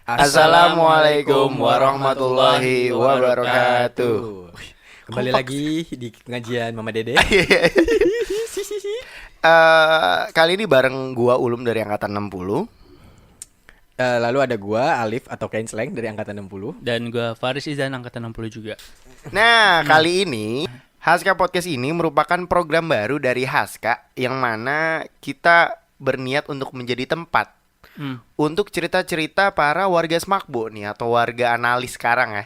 Assalamualaikum warahmatullahi wabarakatuh. Kembali lagi di pengajian Mama Dede. Kali ini bareng gua Ulum dari angkatan 60. Lalu ada gua Alif atau Kain Slang dari angkatan 60. Dan gue Faris Izan angkatan 60 juga. Nah, kali ini Haska Podcast ini merupakan program baru dari Haska, yang mana kita berniat untuk menjadi tempat untuk cerita-cerita para warga Semakbo nih, atau warga analis sekarang ya.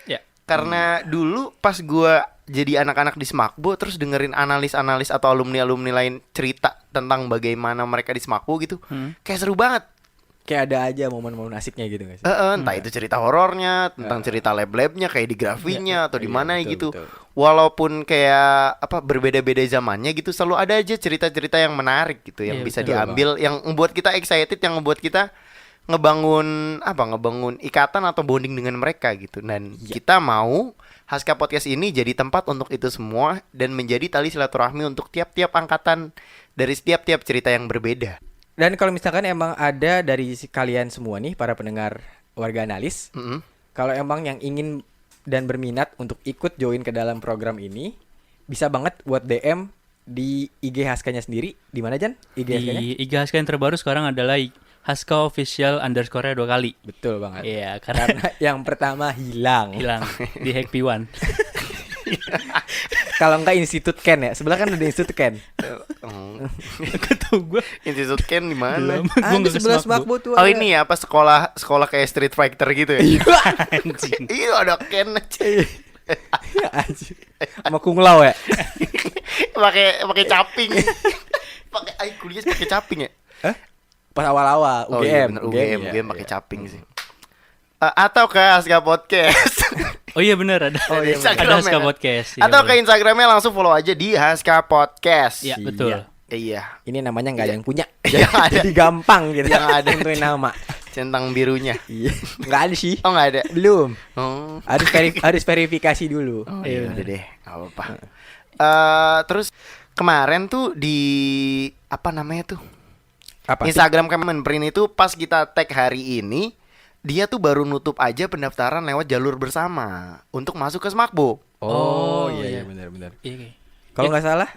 Ya. Karena dulu pas gua jadi anak-anak di Semakbo, terus dengerin analis-analis atau alumni-alumni lain cerita tentang bagaimana mereka di Semakbo gitu, kayak seru banget. Kayak ada aja momen-momen asiknya gitu gak sih? Entah itu cerita horornya, tentang cerita lab-labnya kayak di grafinya atau di mana betul, gitu. betul. Walaupun kayak berbeda-beda zamannya gitu, selalu ada aja cerita-cerita yang menarik gitu, yang Iya, bisa betul, diambil, yang membuat kita excited, yang membuat kita ngebangun ikatan atau bonding dengan mereka gitu. Dan kita mau Haska Podcast ini jadi tempat untuk itu semua dan menjadi tali silaturahmi untuk tiap-tiap angkatan dari setiap-tiap cerita yang berbeda. Dan kalau misalkan emang ada dari kalian semua nih, para pendengar warga analis, kalau emang yang ingin dan berminat untuk ikut join ke dalam program ini, bisa banget buat DM di IG Haskanya sendiri. Di mana, Jan? IG Haskanya? Di IG Haska yang terbaru sekarang adalah Haska Official _ 2 kali. Betul banget. Iya, karena Karena yang pertama hilang. di Hack P1. Kalau enggak Institut Ken ya. Sebelah kan ada Institut Ken. Ketemu gue. Institut Ken di mana? Ada sebelah Semakbo tuh. Oh ada. ini ya, apa sekolah kayak Street Fighter gitu ya? Anjing. Iya, ada Ken aja. Anjir. Sama Kung Lao ya. pakai caping. Kuliah pakai caping ya? Pas awal-awal Oh iya, UGM. bener, ya. UGM pakai caping sih. Atau ke Haska Podcast. Oh iya benar ada. Oh, iya, Ada Instagramnya. Haska Podcast. Iya, Atau ke boleh. Instagramnya langsung follow aja di Haska Podcast. Iya, betul. Iya. Ini namanya nggak ada yang punya. Yang ada. Jadi gampang gitu. Yang ada. nentuin nama. Centang birunya. Iya. Nggak ada sih. Oh, nggak ada. Belum. Oh. Harus verifikasi dulu. Oh Iya, iya, bener. udah deh, nggak apa-apa. Terus kemarin tuh di apa namanya tuh? Apa sih? Instagram Kemenprint itu pas kita tag hari ini, dia tuh baru nutup aja pendaftaran lewat jalur bersama untuk masuk ke Semakbo. Oh, Oh, iya iya. benar-benar. Iya, kayak. Kalau nggak salah,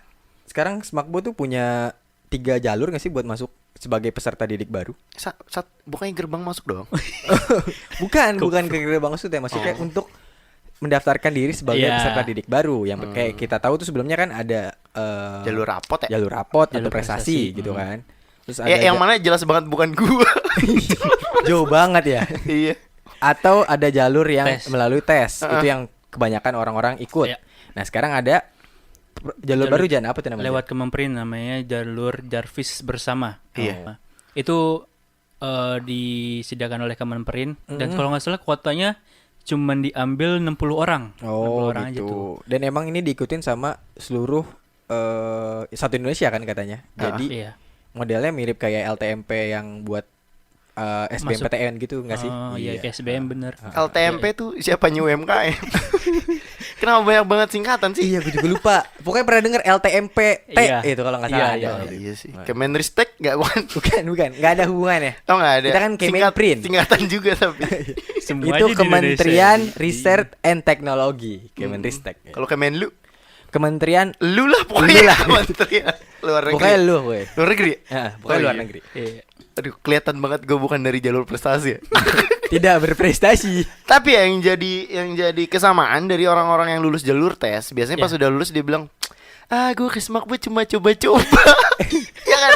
sekarang Semakbo tuh punya 3 jalur nggak sih buat masuk sebagai peserta didik baru? Bukannya gerbang masuk doang? Bukan ke gerbang maksudnya, maksudnya untuk mendaftarkan diri sebagai Iya. peserta didik baru. Yang kayak kita tahu tuh sebelumnya kan ada Jalur rapot ya? jalur rapot atau Jalur prestasi prestasi. gitu kan. Terus Ya, yang mana jelas banget bukan gua. jauh banget ya. Iya. Atau ada jalur yang Tes. melalui tes. Itu yang kebanyakan orang-orang ikut. Iya. Nah, sekarang ada jalur baru, Jan, apa tuh namanya? Lewat Kemenprint namanya jalur Jarvis bersama. Iya. Itu disediakan oleh Kemenprint dan kalau nggak salah kuotanya cuman diambil 60 orang. 60 Oh orang aja tuh. gitu. Dan emang ini diikutin sama seluruh satu Indonesia kan katanya. Jadi Iya. modelnya mirip kayak LTMP yang buat SBMPTN gitu nggak sih? Oh iya, kayak SBM bener. LTMP tuh siapanya UMKM? Kenapa banyak banget singkatan sih? Iya, gue juga lupa. Pokoknya pernah denger LTMP-T Iya. itu kalau nggak salah. Iya, ada. Iya sih. Kemenristek nggak bukan? Bukan, nggak ada hubungannya. Oh nggak ada. Kita kan Kemenprint. Singkatan juga tapi. Semua Itu aja di Kementerian Indonesia. Research and Technology, Kemenristek. Kalau Kemenlu, Kementerian lu lah pokoknya. Lu lah. Kementerian luar negeri. pokoknya lu, gue. Luar negeri. Pokoknya Oh, luar iya. negeri. Iya. Aduh, kelihatan banget gue bukan dari jalur prestasi ya. Tidak berprestasi. Tapi ya, yang jadi kesamaan dari orang-orang yang lulus jalur tes, biasanya pas udah lulus dia bilang, gue ke Semakbo cuma coba-coba. Ya kan?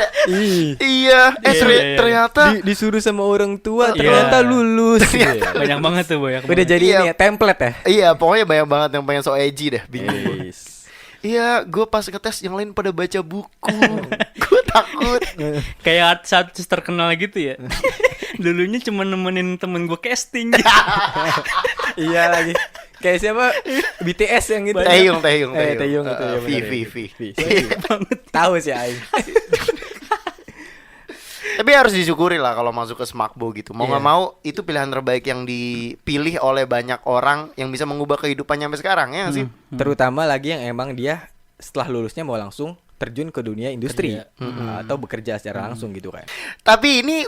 Iya. Iya. Ternyata Disuruh sama orang tua Iya. ternyata lulus. Banyak banget tuh, banyak Udah banget. jadi Iya. ini ya, template ya. iya, pokoknya banyak banget yang pengen so edgy deh, bingung gue. Yes. Iya, gue pas ngetes yang lain pada baca buku. Gue takut. Kayak artis terkenal gitu ya. Dulunya cuma nemenin temen gue casting. Iya lagi. Kayak siapa? BTS yang gitu. Taeyong. Taeyong itu ya. V. Tahu sih aing. Tapi harus disyukuri lah kalau masuk ke Semakbo gitu. Mau nggak Iya. mau itu pilihan terbaik yang dipilih oleh banyak orang yang bisa mengubah kehidupannya sampai sekarang ya nggak sih. Terutama lagi yang emang dia setelah lulusnya mau langsung terjun ke dunia industri Kerja. atau bekerja secara langsung gitu kan. Tapi ini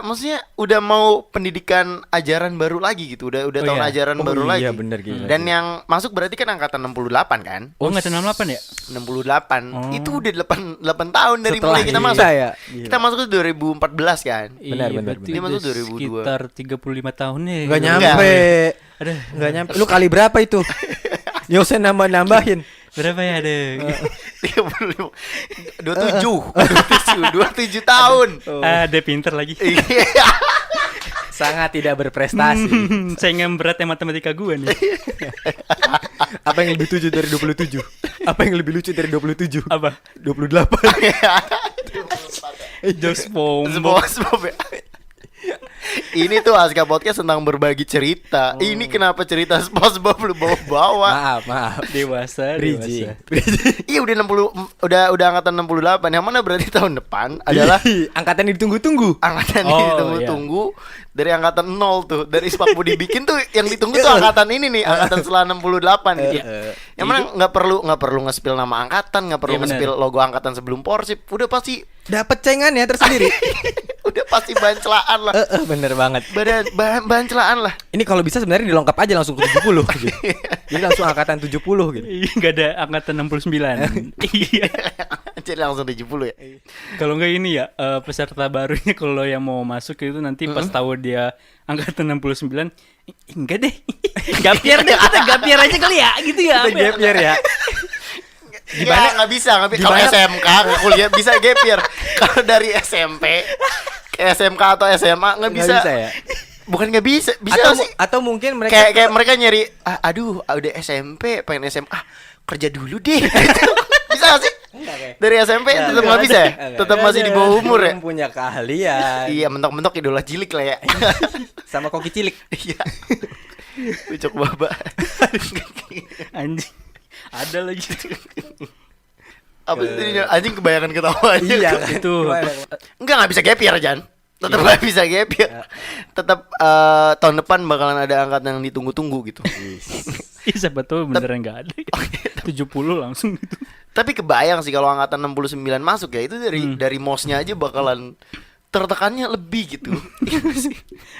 maksudnya udah mau pendidikan ajaran baru lagi gitu. Udah Oh, tahun iya. ajaran baru lagi. Iya bener gitu. Dan yang masuk berarti kan angkatan 68 kan? Oh, nggak ada 68 ya? 68. Oh. Itu udah 8 tahun dari Setelah mulai kita kita masuk. ya. Kita masuk tuh 2014 kan? Benar, Iya, benar, berarti benar. Dia masuk udah 2002. sekitar 35 tahun ya. Nggak gitu. nyampe. Aduh, Nggak nyampe. Lu kali berapa itu? Nggak usah nambahin. berapa ya ada? 35 27 tahun. Ada pinter lagi. Iya. Sangat tidak berprestasi. Saingan berat yang matematika gue nih. Apa yang lebih 7 dari 27? Apa yang lebih lucu dari 27? Apa? 28. Jos Pombo. SpongeBob ya. Ini tuh Aska Podcast tentang berbagi cerita. Ini kenapa cerita SpongeBob lu bawa-bawa? Maaf. Dewasa, Bridging. dewasa. Iya udah 60 udah angkatan 68. Yang mana berarti tahun depan adalah Angkatan yang ditunggu-tunggu. angkatan Oh, ini ditunggu-tunggu dari angkatan 0 tuh. Dari Ispak Budi bikin tuh yang ditunggu tuh angkatan ini nih, angkatan setelah 68 gitu. Yang mana nggak perlu nge-spill nama angkatan, nggak perlu Iya, benar. nge-spill logo angkatan sebelum Porsip. Udah pasti Dapat cengannya tersendiri. udah pasti bahan celaan lah. Bener banget. Bahan celaan lah. Ini kalau bisa sebenarnya dilengkap aja langsung ke 70 gitu. Jadi langsung angkatan 70 gitu. Enggak ada angkatan 69. Iya. Jadi langsung 70 ya. Kalau enggak ini ya peserta barunya kalau yang mau masuk itu nanti pas tahu dia angkatan 69 enggak deh. Gapier deh, kita gapier aja kali ya gitu ya. Kita gap year ya. Gimana nggak bisa kalau SMK nggak kuliah bisa gap year. Kalau dari SMP ke SMK atau SMA nggak bisa. Bisa ya. Bukan nggak bisa, bisa sih. Atau mungkin mereka Kayak mereka nyari, aduh udah SMP pengen SMA, kerja dulu deh. Bisa nggak sih? Enggak, kayak. Dari SMP tetap nggak bisa ya? Tetap masih di bawah umur ya? Belum punya keahlian. Iya, mentok-mentok idola cilik lah ya. Sama koki cilik. Iya. Ucok baba. Anjing. Ada lagi. Apa sih anjing kebayangan ketawa aja. Iya, Itu. Nggak bisa gap year, Jan. Tetap nggak bisa gap year. Tetap tahun depan bakalan ada angkatan yang ditunggu-tunggu gitu. Ih, siapa tahu beneran enggak ada. 70 langsung gitu. Tapi kebayang sih kalau angkatan 69 masuk ya, itu dari MOS-nya aja bakalan tertekannya lebih gitu.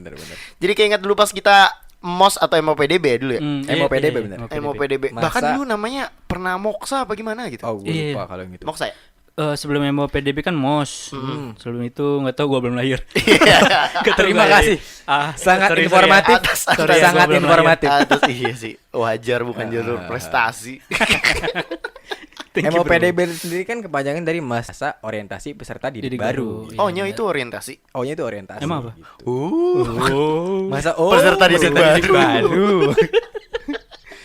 Bener-bener. Jadi kayak ingat dulu pas kita MOS atau MOPDB dulu ya. MOPDB bener. MOPDB. Masa- Bahkan dulu namanya pernah Moksa apa gimana gitu. Oh, gue Iya. lupa kalau yang itu. Moksa ya? Sebelum MO PDB kan MOS. Sebelum itu nggak tahu gua belum lahir. Terima kasih. Sangat sorry, informatif. Atas- Sorry, sangat gua belum informatif. Atas iya sih. Wajar bukan jalur prestasi. Thank you, bro. MOPDB sendiri kan kepanjangan dari masa orientasi peserta didik Didik baru. baru. Oh, nya itu orientasi. O-nya itu orientasi. Emang apa? Gitu. Oh. Masa Peserta didik baru.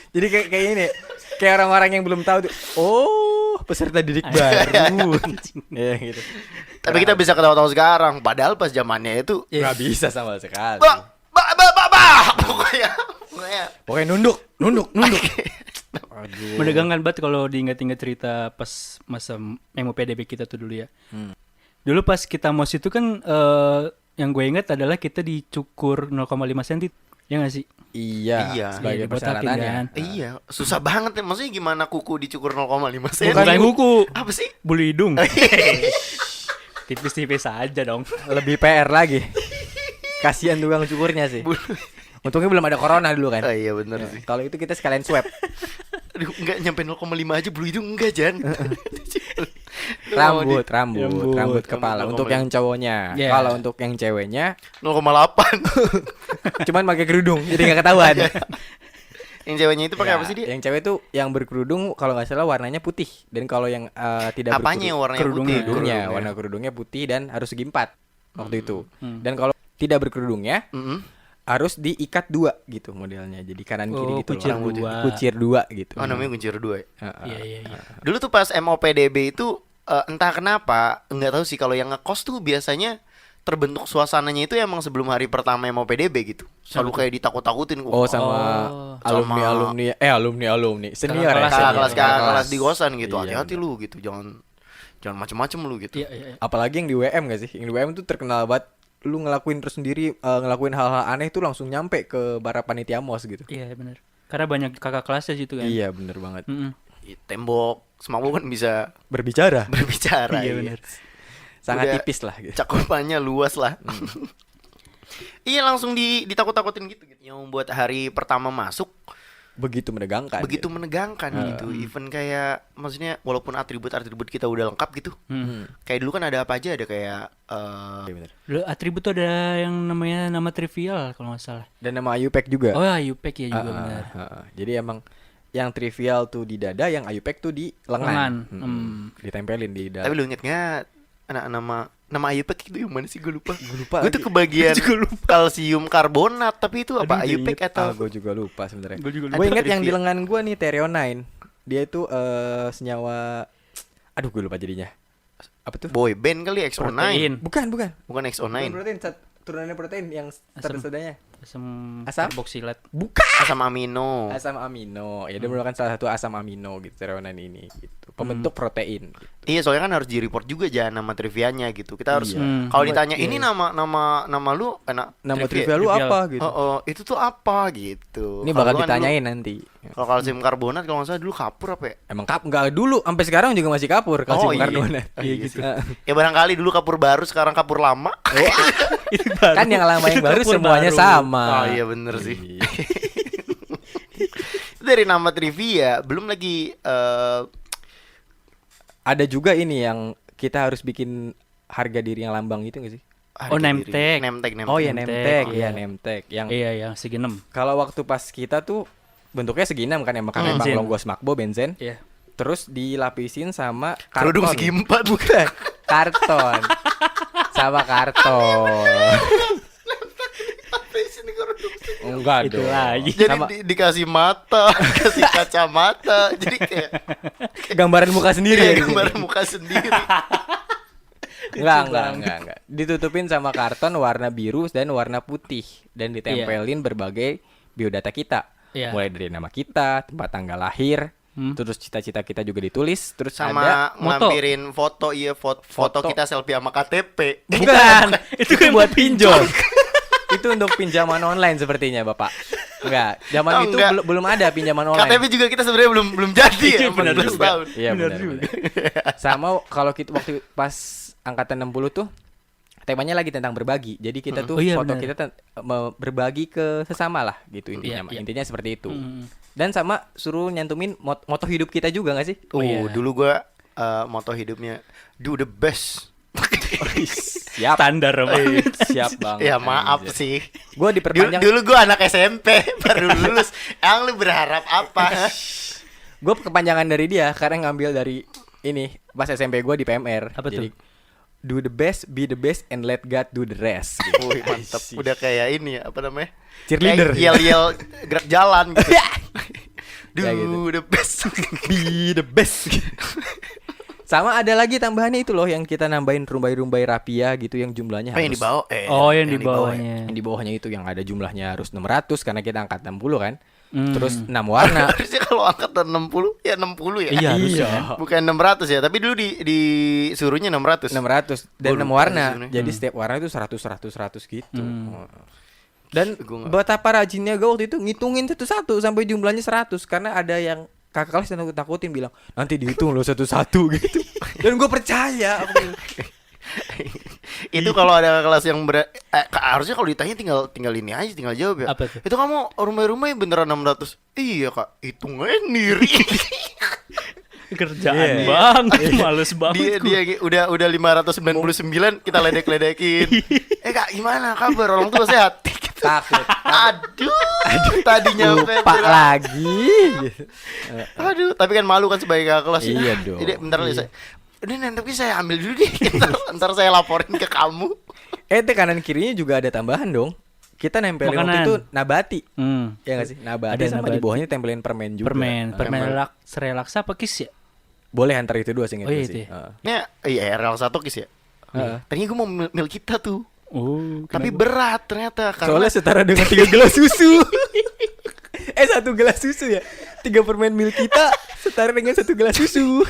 Jadi kayak ini, kayak orang-orang yang belum tahu tuh. Oh, peserta didik baru. Ya gitu. Tapi kita bisa ketawa-tawa sekarang. Padahal pas zamannya itu Nggak bisa sama sekali. Pokoknya. Pokoknya nunduk. Aduh. Menegangkan banget kalau diingat-ingat cerita pas masa MO PDB kita tuh dulu ya. Dulu pas kita MOS itu kan yang gue ingat adalah kita dicukur 0,5 cm. Ya nggak sih? Iya. Sebagai Iya, dibotakin persyaratannya. kan. Iya, susah banget ya. Maksudnya gimana kuku dicukur 0,5 cm? Bukan kuku, Apa sih? bulu hidung. Tipis-tipis aja dong. Lebih PR lagi. Kasihan tukang cukurnya sih. Untungnya belum ada corona dulu kan. Oh iya bener sih. Kalau itu kita sekalian swab. Aduh, enggak nyampe 0,5 aja bulu hidung enggak, Jan. Rambut kepala untuk yang cowoknya. Yeah. Kalau untuk yang ceweknya 0,8. cuman pakai kerudung jadi nggak ketahuan. Yang ceweknya itu pakai Ya, apa sih dia? Yang cewek tuh yang berkerudung kalau nggak salah warnanya putih, dan kalau yang tidak Apanya yang warnanya kerudungnya. putih? kerudungnya, Kerudungnya. warna kerudungnya putih dan harus segi 4 waktu itu. Dan kalau tidak berkerudungnya Mm-mm. harus diikat 2 gitu modelnya. Jadi kanan kiri Oh, gitu. kucir loh. dua. Kucir 2 gitu. Oh, namanya kuncir 2 ya? Iya, iya, iya. Dulu tuh pas MOPDB itu entah kenapa, enggak tahu sih, kalau yang ngekos tuh biasanya terbentuk suasananya itu emang sebelum hari pertama MOPDB gitu. Selalu kayak ditakut-takutin. Oh, sama Oh. alumni senior Kakak ya. kelas, kelas di kosan gitu. Iya, Hati-hati lu gitu. Jangan macem-macem lu gitu. Iya, iya, iya. Apalagi yang di WM gak sih? Yang di WM tuh terkenal banget, lu ngelakuin terus sendiri, ngelakuin hal-hal aneh tuh langsung nyampe ke para panitia MOS gitu. Iya, benar. Karena banyak kakak kelasnya situ kan. Iya bener banget. Mm-mm. Tembok SmackBob kan bisa Berbicara. berbicara. Iya, iya. benar. Sangat Udah tipis lah gitu. Cakupannya luas lah. Iya, langsung ditakut-takutin gitu. Yang membuat hari pertama masuk Begitu menegangkan. begitu gitu. menegangkan gitu. Even kayak maksudnya walaupun atribut-atribut kita udah lengkap gitu. Kayak dulu kan ada apa aja, ada kayak Iya, bener. Dulu atribut tuh ada yang namanya nama trivial kalau nggak salah. Dan nama Ayupek juga. Oh, Ayupek ya juga benar. Jadi emang yang trivial tuh di dada, yang Ayupek tuh di lengan. Lengan. Ditempelin di dada. tapi lu inget nggak nama Ayupek itu yang mana sih, gue lupa. lupa Gue tuh lagi. kebagian kalsium karbonat, tapi itu apa Ayupek atau gue juga lupa sebenarnya. Gua juga Gue lupa. inget yang di Trivia. lengan gue nih Threonine. Dia itu senyawa, aduh gue lupa jadinya. Apa tuh? boy band kali XO9? Protein. Bukan. Bukan Bukan XO9. protein, turunannya protein yang terdanya. Asam Asam? karboksilat. Bukan. Asam amino. Asam amino. Ya dia merupakan salah satu asam amino gitu Threonine ini gitu. Pembentuk protein gitu. Iya, soalnya kan harus di-report juga jangan nama trivianya gitu. Kita harus Iya. kalau ditanya Iya. ini nama lu Nama trivia. trivia lu Trivial. apa gitu. Itu tuh apa gitu. Ini Kalau bakal gua kan ditanyain dulu- nanti. Kalau kalsium karbonat kalau nggak salah dulu kapur apa ya? Emang enggak dulu, sampai sekarang juga masih kapur kalsium iya. karbonat. Iya gitu. Heeh. Ya barangkali dulu kapur baru, sekarang kapur lama. Itu baru. Kan yang lama yang Itu baru kapur semuanya baru. sama. Oh iya bener sih. Iya. Dari nama trivia, belum lagi Ada juga ini yang kita harus bikin harga diri yang lambang gitu gak sih? Oh, name tag. Name tag. Oh ya name name tag, tag, iya. ya name tag. Yang Iya, yang segi 6. kalau waktu pas kita tuh bentuknya segi 6 kan emang karena emang Benzen. logo SmackBob benzen. Iya. Terus dilapisin sama Kerudung karton. segi 4 Bukan. Karton. Sama karton. Enggak Itu dong. lagi. Jadi Sama dikasih mata, kasih kacamata, jadi kayak gambaran muka sendiri ya kayak di sini. gambar muka sendiri. Enggak. Ditutupin sama karton warna biru dan warna putih dan ditempelin berbagai biodata kita. Iya. Mulai dari nama kita, tempat tanggal lahir, terus cita-cita kita juga ditulis, terus ada Sama moto. ngampirin foto, iya foto Foto. kita selfie sama KTP. bukan. Itu kan buat pinjol. Itu untuk pinjaman online sepertinya, Bapak. Enggak, zaman Oh, itu enggak. belum ada pinjaman online. KTP juga kita sebenarnya belum jadi ya, Iya, benar 14 juga. tahun. Iya Benar benar juga. benar. Sama kalau kita waktu pas angkatan 60 tuh temanya lagi tentang berbagi. Jadi kita tuh Oh iya, foto benar. kita berbagi ke sesama lah gitu intinya. Iya, iya. Intinya seperti itu. Hmm. Dan sama suruh nyantumin moto hidup kita juga gak sih? Oh, iya. Dulu gua moto hidupnya do the best. Siap. Standar banget. Siap banget. Ya maaf anjir. sih. Gue Dulu, diperpanjang. dulu gua anak SMP baru lulus. Yang lu berharap apa? Gue kepanjangan dari dia karena ngambil dari ini pas SMP gue di PMR. Apa Jadi, tuh? do the best, be the best, and let God do the rest. Gitu. Wih, mantap. Udah kayak ini ya, apa namanya? Cheerleader. Kayak yel-yel gerak jalan gitu. Do Ya, gitu. the best. Be the best. Sama ada lagi tambahannya itu loh yang kita nambahin rumbai-rumbai rapia gitu yang jumlahnya Apa yang harus di bawah? Oh, yang di di bawah ya. bawahnya. yang di bawahnya itu yang ada jumlahnya harus 600 karena kita angkat 60 kan. Terus 6 Nah. warna. Harusnya kalau angkatan 60 ya 60 ya. Iya, harusnya. Bukan 600 ya, tapi dulu disuruhnya 600. 600 dan Gua 6 lupa warna. sih sebenarnya. Jadi setiap warna itu 100 gitu. Dan Gua nggak- betapa rajinnya gue waktu itu ngitungin satu-satu sampai jumlahnya 100 karena ada yang kakak kelas yang takutin bilang nanti dihitung lo satu-satu gitu. Dan gue percaya. Aku bilang, Itu kalau ada kelas yang harusnya kalau ditanya tinggal ini aja, tinggal jawab ya. Apa tuh? Itu kamu rumah-rumah beneran 600. Iya, Kak. Hitung aja sendiri. Kerjaan Iya. banget, males banget. dia udah 599 kita ledek-ledekin. Kak, gimana kabar? Orang tua sehat? takut. Aduh, tadi nyampe Lupa berapa? lagi. Aduh, tapi kan malu kan sebagai kakak kelas. Iya dong. Jadi bentar deh saya. Udah nanti saya ambil dulu deh. Ntar saya laporin ke kamu. Kanan kirinya juga ada tambahan dong. Kita nempelin waktu Makanan. itu nabati. Hmm. Ya nggak sih? Nabati Ada sama di nabati. bawahnya tempelin permen juga. Permen relaksa apa kis ya? Boleh antara itu dua sih Oh, iya, sih. itu ya? Ya, iya RL 1 kis ya. Heeh. Tadinya gue mau mil kita tuh. Oh, Tapi berat ternyata Soalnya karena setara dengan 3 gelas susu. 1 gelas susu ya. 3 permen mil kita setara dengan 1 gelas susu.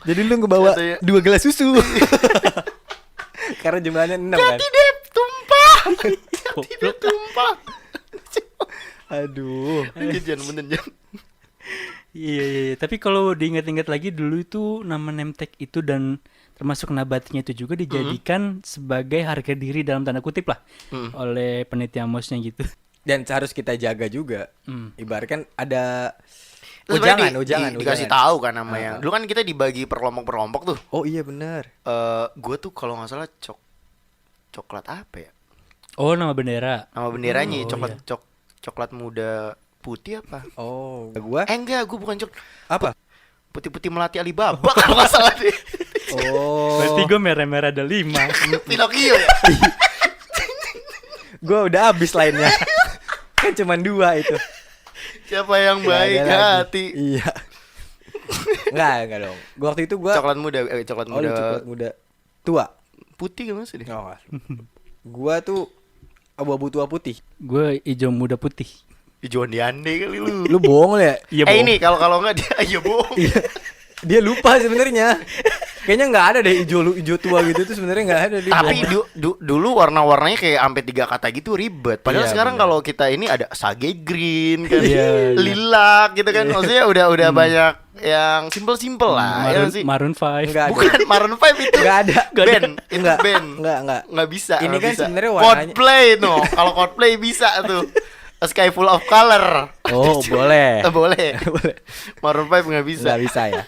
Jadi lu ngebawa Katanya- 2 gelas susu. Karena jumlahnya 6 kan. tidak tumpah. Tidak tumpah. Aduh. Jangan bener jangan. Iya. Tapi kalau diingat-ingat lagi dulu itu nama Nemtek itu dan termasuk nabatinya itu juga dijadikan sebagai harga diri dalam tanda kutip lah oleh peneliti Amosnya gitu. Dan harus kita jaga juga. Ibaratkan ada Terus sebenarnya ujangan. dikasih tahu kan nama yang. Dulu kan kita dibagi per kelompok tuh. Oh iya benar. Gue tuh kalau nggak salah coklat apa ya? Oh, nama bendera. Nama benderanya iya. coklat muda putih apa? Oh, gua Enggak, gue bukan apa? putih-putih melati Alibaba kalau nggak salah deh. Oh. Berarti gue merah-merah ada 5. Pinocchio ya. Gua udah habis lainnya. Kan cuma 2 itu. Siapa yang Nggak baik ada lagi. hati? Iya. Enggak dong. Gua waktu itu Coklat muda, coklat Oh, muda lu coklat muda tua. putih kan maksudnya? Oh, enggak. Gua tuh abu-abu tua putih. Gue hijau muda putih. Hijauan diande kali lu. Lu bohong lu ya? Iya, Ini kalau nggak dia ayo bohong. Iya. Dia lupa sebenarnya. Kayaknya nggak ada deh hijau tua gitu tuh sebenarnya nggak ada. Dia Tapi bohong. dulu warna-warnanya kayak sampai 3 kata gitu ribet. Padahal Iya, sekarang bener. kalau kita ini ada sage green kan, Iya. lilac gitu kan. Maksudnya udah banyak yang simple lah ya sih. Maroon 5. Enggak ada. Bukan Maroon 5 itu. Nggak ada. Band, itu Enggak. band. Enggak. Nggak bisa. Ini nggak kan bisa. sebenarnya warnanya- Coldplay no. Kalau Coldplay bisa tuh. A Sky Full of Color. Oh, boleh. Boleh. Boleh. Maroon 5 nggak bisa. Nggak bisa ya.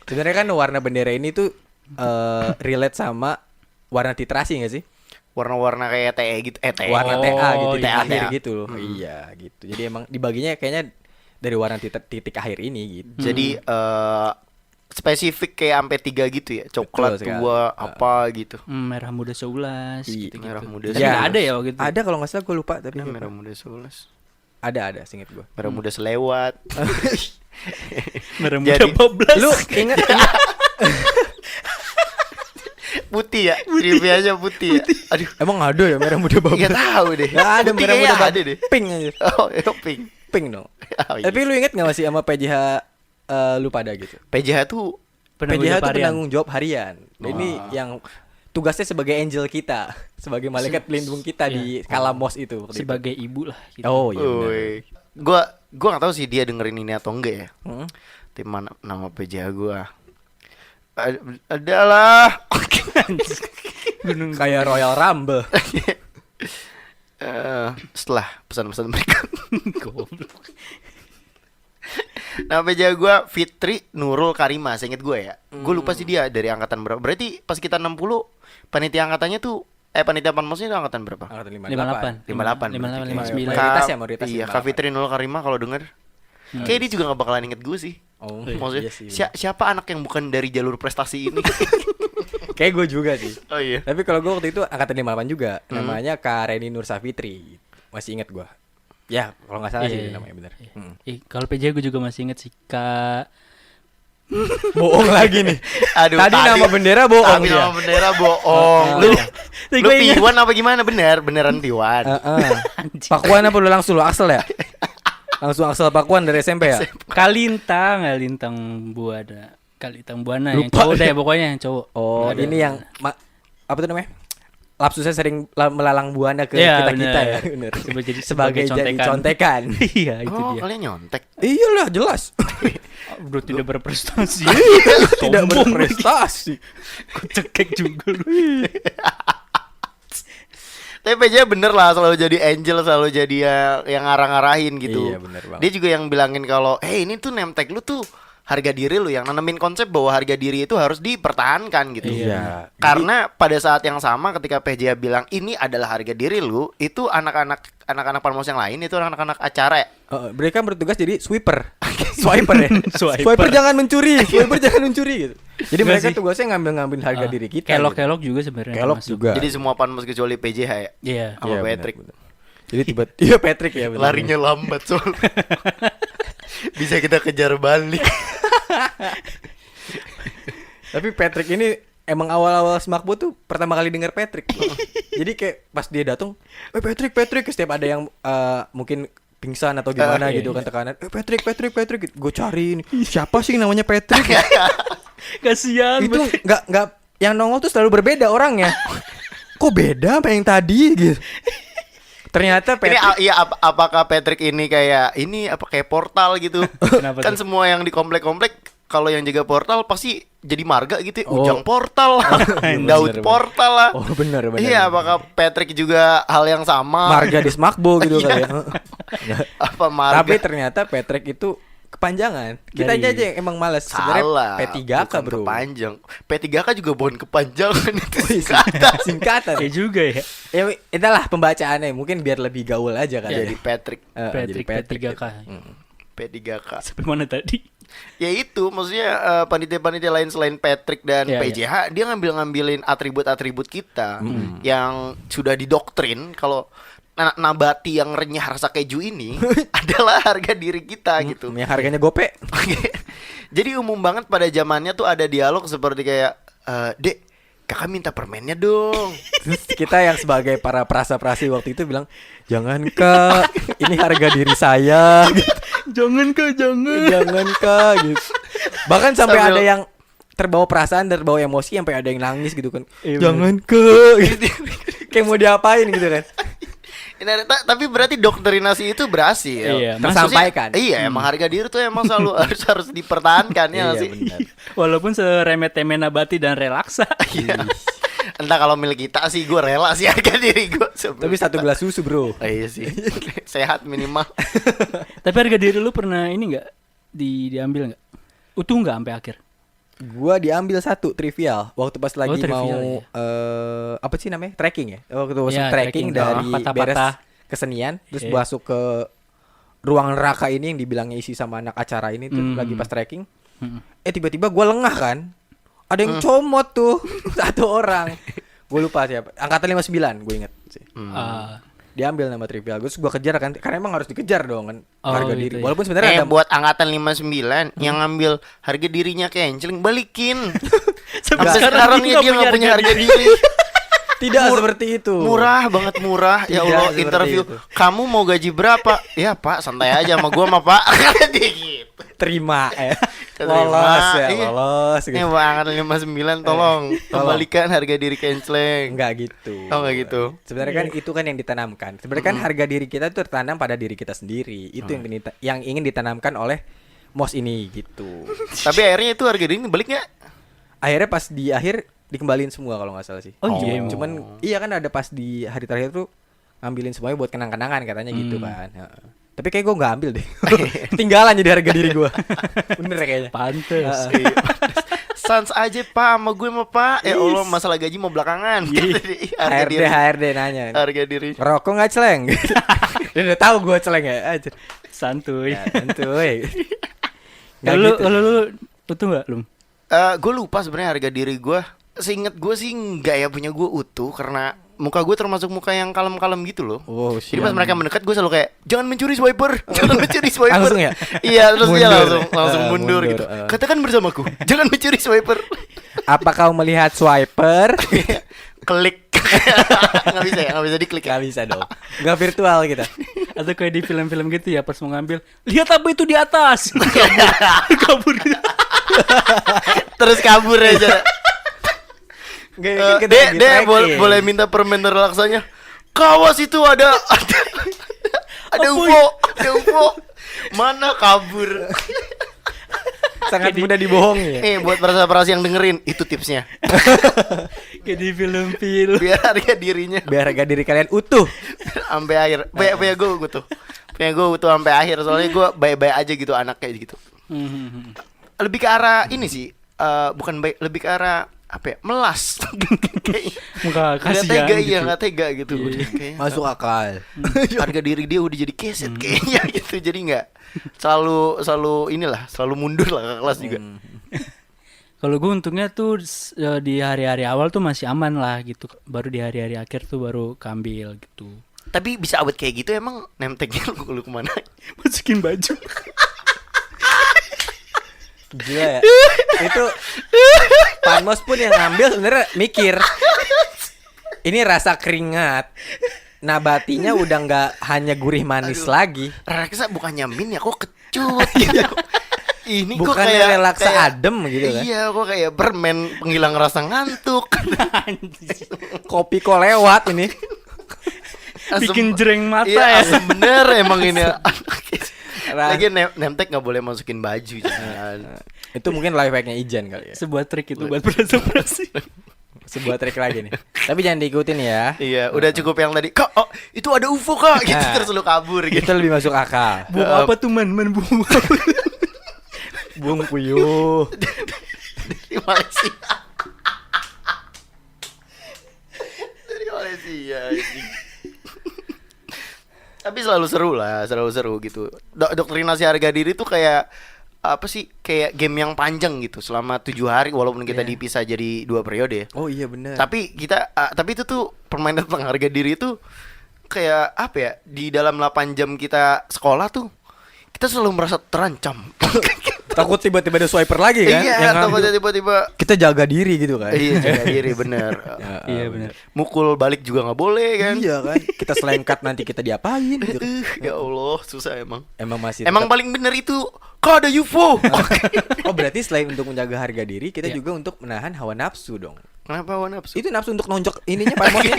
Sebenarnya kan warna bendera ini tuh relate sama warna titrasi nggak sih? Warna-warna kayak TE gitu. TE. Warna Oh, TA gitu, iya, titik akhir iya. gitu loh. Iya gitu. Jadi emang dibaginya kayaknya dari warna titik akhir ini gitu. Jadi spesifik kayak sampai 3 gitu ya. Coklat Betul sekali. tua apa gitu. Merah muda 11 Iya, gitu-gitu. merah muda Tapi 11. nggak ada ya waktu itu. Ada kalau nggak salah gue lupa tapi Ya, lupa. merah muda 11. Ada seinget gue. Merah muda selewat. Merah muda Jadi- 12. Lu inget Putih ya. Trivianya putih ya. Aduh. emang ada ya merah muda Enggak bablas? tahu deh. Nggak ada Putih merah kayaknya muda ada deh. pink aja. Oh, ya pink. Pink dong. Oh, iya. Tapi lu inget nggak masih sama PJH lu pada gitu? PJH tuh PJH itu harian. penanggung jawab harian. Dan ini yang tugasnya sebagai angel kita, sebagai malaikat pelindung kita di kala mos itu. waktu itu. Sebagai ibu lah gitu. Oh iya benar. Woi. Gua enggak tahu sih dia dengerin ini atau enggak ya. Hmm. Tapi nama PJH gua adalah Kayak Royal Rumble. setelah pesan-pesan berikut. Goblok. Nama PJH gue Fitri Nurul Karima, seinget gue ya. Gue lupa sih dia dari angkatan berapa. Berarti pas kita 60 panitia angkatannya tuh panitia panmosnya itu angkatan berapa? Angkatan 58. 58 58, berarti. 59. Mayoritas ya, mayoritas Iya, 58. Kak Fitri Nurul Karima kalau denger. Kayaknya dia juga gak bakalan inget gue sih. Oh, Maksudnya iya sih. siapa anak yang bukan dari jalur prestasi ini? Kayak gue juga sih. Oh iya. Tapi kalau gue waktu itu angkatan 58 juga. Namanya Kak Reni Nur Safitri. Masih inget gue. Ya, kalau nggak salah sih Iya. namanya benar. Kalau PJ gue juga masih inget sih Kak. Bohong lagi nih. Aduh, Tadi nama bendera bohong Tadi dia. nama bendera bohong. Lu Tapi lu gue ingat. Piwan apa gimana? Beneran Piwan. Pakuan apa lu langsung lu Axel ya? Langsung Axel Pakuan dari SMP ya? Kalintang Buana. Kalintang Buana yang Lupa cowok deh. deh pokoknya yang cowok. Oh, Nggak ada. ini yang apa tuh namanya? Lapsusnya sering melalang buana ke Iya, kita-kita bener. ya, bener. Sebagai jadi contekan. contekan. Iya itu Oh, dia. kalian nyontek. Iyalah, jelas. Bro tidak berprestasi. Tidak Sombong berprestasi. lagi. Cekek juga lu. Tapi PJ bener lah, selalu jadi angel, selalu jadi yang ngarah-ngarahin gitu. Iya, bener banget. Dia juga yang bilangin kalau, ini tuh nemtek lu tuh harga diri lu, yang nanemin konsep bahwa harga diri itu harus dipertahankan gitu. Iya. Karena pada saat yang sama ketika PJ bilang ini adalah harga diri lu, itu anak-anak panmos yang lain itu anak-anak acara ya. Mereka bertugas jadi sweeper. Swiper ya. Swiper. Swiper jangan mencuri. Swiper jangan mencuri gitu. Jadi Enggak mereka sih. tugasnya ngambil harga diri kita. Kelok-kelok juga sebenarnya. Kelok termasuk. juga. Jadi semua panmos kecuali PJH ya. Iya. Sama Iya, Patrick. bener. Jadi tiba-tiba Patrick ya bener. Larinya lambat soalnya. Bisa kita kejar balik. Tapi Patrick ini emang awal-awal Smakbo tuh pertama kali denger Patrick. Jadi kayak pas dia datang, Patrick setiap ada yang mungkin pingsan atau gimana Iya, gitu kan iya. tekanan. Patrick. Gue cari ini. Siapa sih yang namanya Patrick? Kasihan. Itu nggak yang nongol tuh selalu berbeda orangnya. Kok beda sama yang tadi gitu. Ternyata Ini Patrick iya apakah Patrick ini kayak portal gitu? Kenapa Kan tuh? semua yang di komplek-komplek kalau yang jaga portal pasti jadi marga gitu ya. Oh. Ujang portal lah, Daud Bener, portal lah. Oh benar. Iya, apakah Patrick juga hal yang sama? Marga Dismakbo gitu kali ya. Apa marga? Tapi ternyata Patrick itu kepanjangan. Kita Dari- aja yang emang males. Sebenarnya Salah. P3K bukan bro. kepanjang. P3K juga bukan kepanjangan itu Oh, iya, singkatan. Singkatan. Ya juga ya. Ya itulah pembacaannya. Mungkin biar lebih gaul aja kali. Jadi Patrick Jadi Patrick P3K. P3K. Sampai mana tadi? Ya itu maksudnya panitia-panitia lain selain Patrick dan Iya, PJH dia ngambilin atribut-atribut kita yang sudah didoktrin kalau nabati yang renyah rasa keju ini adalah harga diri kita gitu. Yang harganya gope. Jadi umum banget pada zamannya tuh ada dialog seperti kayak Dek, kakak minta permennya dong. Terus kita yang sebagai para prasa-prasi waktu itu bilang, jangan kak, ini harga diri saya. Gitu. Jangan Kak, jangan. Jangan kak. Gitu. Bahkan sampai Sambil- ada yang terbawa perasaan, terbawa emosi, sampai ada yang nangis gitu kan. Iya, Jangan kak. Gitu. Kayak mau diapain gitu kan. Tapi berarti doktrinasi itu berhasil. Iya, tersampaikan. Iya, emang harga diri tuh emang selalu harus dipertahankan ya nggak Iya sih. benar. Walaupun seremeh-temeh nabati dan relaksa. Iya. Entah kalau milik kita sih gue rela sih harga diri gue. Tapi satu gelas susu bro. Iya sih. Sehat minimal. Tapi harga diri lu pernah ini nggak diambil nggak? Utuh nggak sampai akhir? Gua diambil satu trivial waktu pas lagi trivial, mau ya. Apa sih namanya trekking ya, waktu masuk Ya, trekking trekking. dari Patah-patah. beres kesenian terus Oke. masuk ke ruang neraka ini yang dibilangnya isi sama anak acara ini tuh lagi pas trekking. Tiba-tiba gua lengah kan, ada yang comot tuh satu orang, gue lupa siapa, angkatan 59 gue inget sih. Ah, Diambil nama trivial, terus gua kejar kan, karena emang harus dikejar dong kan Oh, harga gitu diri. ya. Walaupun sebenarnya ada Buat angkatan 59 yang ngambil harga dirinya kenceling balikin. Sampai Sampai sekarang sekarang dia dia nggak punya harga diri. tidak seperti itu. Murah banget murah. Ya Tidak Allah, seperti interview. itu. Kamu mau gaji berapa? Ya Pak, santai aja sama gua mah Pak. Kata dia gitu. Terima Terima, lolos ya, iya. lolos gitu. Buat angkatan 59 tolong kembalikan harga diri kenceling. Enggak gitu. Oh, enggak gitu. Sebenarnya kan itu kan yang ditanamkan. Sebenarnya kan harga diri kita itu tertanam pada diri kita sendiri. Itu yang ingin ditanamkan oleh MOS ini gitu. Tapi akhirnya itu harga diri balik nggak? Akhirnya pas di akhir dikembaliin semua kalau nggak salah sih. Oh, iya, emang. Cuman iya kan ada pas di hari terakhir tuh ngambilin semuanya buat kenang-kenangan katanya gitu kan. Heeh. Tapi kayak gue nggak ambil deh. Ketinggalan jadi harga diri gue. Bener kayaknya. pantes. Iya, Sans aja Pak sama gue mah Pak. Ya Allah masalah gaji mau belakangan. Kata dia, harga diri. HRD nanya. Harga diri. Ngerokok nggak celeng? Dia udah tahu gue celeng ya. Aja. Santuy. Ya, tentuy. Nggak Lu gitu. lu utuh nggak lu? Gue lupa sebenarnya harga diri gue. Seingat gue sih nggak ya punya gue utuh karena muka gue termasuk muka yang kalem-kalem gitu loh. Oh, Jadi pas mereka mendekat gue selalu kayak jangan mencuri swiper, jangan mencuri swiper. Langsung ya? Iya terus dia Mundur. langsung mundur Mundur, gitu. Katakan bersamaku, jangan mencuri swiper. Apa kau melihat swiper? Klik. Nggak bisa ya, nggak bisa diklik. Gak bisa dong. Gak virtual kita. Atau kayak di film-film gitu ya pas mau ngambil, lihat apa itu di atas. Kabur. Terus kabur aja. Gak, Dek, boleh minta permen relaksanya. Kawas itu ada UFO, ada UFO. Mana kabur? Sangat mudah dibohongi ya. Buat perasa-perasa yang dengerin, itu tipsnya. Kayak di film-film. Biar harga dirinya Biar harga diri kalian utuh. sampai akhir. Punya gue tuh. Punya gue utuh sampai akhir soalnya gue baik-baik aja gitu anak kayak gitu. Lebih ke arah ini sih, bukan baik, lebih ke arah apa ya? Melas. Enggak Nggak kasihan tega gitu. iya, nggak tega gitu. Udah kayak Masuk akal. harga diri dia udah jadi keset kayaknya gitu. Jadi nggak selalu inilah, selalu mundur lah ke kelas juga. Kalau gue untungnya tuh di hari-hari awal tuh masih aman lah gitu. Baru di hari-hari akhir tuh baru kambil gitu. Tapi bisa awet kayak gitu emang nemteknya lu kemana? Masukin baju. Gila ya. Itu Panmos pun yang ngambil sebenarnya mikir. Ini rasa keringat. Nabatinya udah nggak hanya gurih manis lagi. Reksa bukannya min ya, kok kecut gitu. Ini kok Bukannya kayak relaksa kayak- adem gitu kan. Iya, kok kayak permen penghilang rasa ngantuk. Kopi kok lewat ini. Bikin jereng mata iya, ya. asem bener emang ini. Lagi nemtek nggak boleh masukin baju. Jangan. Itu mungkin life hack-nya Ijan kali ya. Sebuah trik itu buat beroperasi. Sebuah trik lagi nih. Tapi jangan diikutin ya. Iya, udah cukup yang tadi. Kak, oh, itu ada UFO kak. Gitu terus lu kabur gitu. Itu lebih masuk akal. Buang apa tuh man buang apa? Bung puyuh. Dari Malaysia. Dari Malaysia. Anjing. Tapi selalu seru gitu. Doktrinasi harga diri tuh kayak apa sih? Kayak game yang panjang gitu selama 7 hari walaupun kita dipisah jadi 2 periode. Oh iya benar. Tapi tapi itu tuh permainan tentang harga diri itu kayak apa ya? Di dalam 8 jam kita sekolah tuh kita selalu merasa terancam. Takut tiba-tiba ada swiper lagi kan? Iya, takutnya tiba-tiba kita jaga diri gitu kan. iya, jaga diri bener. Iya benar. Mukul balik juga nggak boleh kan? Iya kan. Kita selengkat nanti kita diapain gitu. Ya Allah, susah emang. Emang Paling bener itu kok ada UFO. Oh berarti selain untuk menjaga harga diri, kita juga untuk menahan hawa nafsu dong. Kenapa hawa nafsu? Itu nafsu untuk nonjok ininya panmosnya.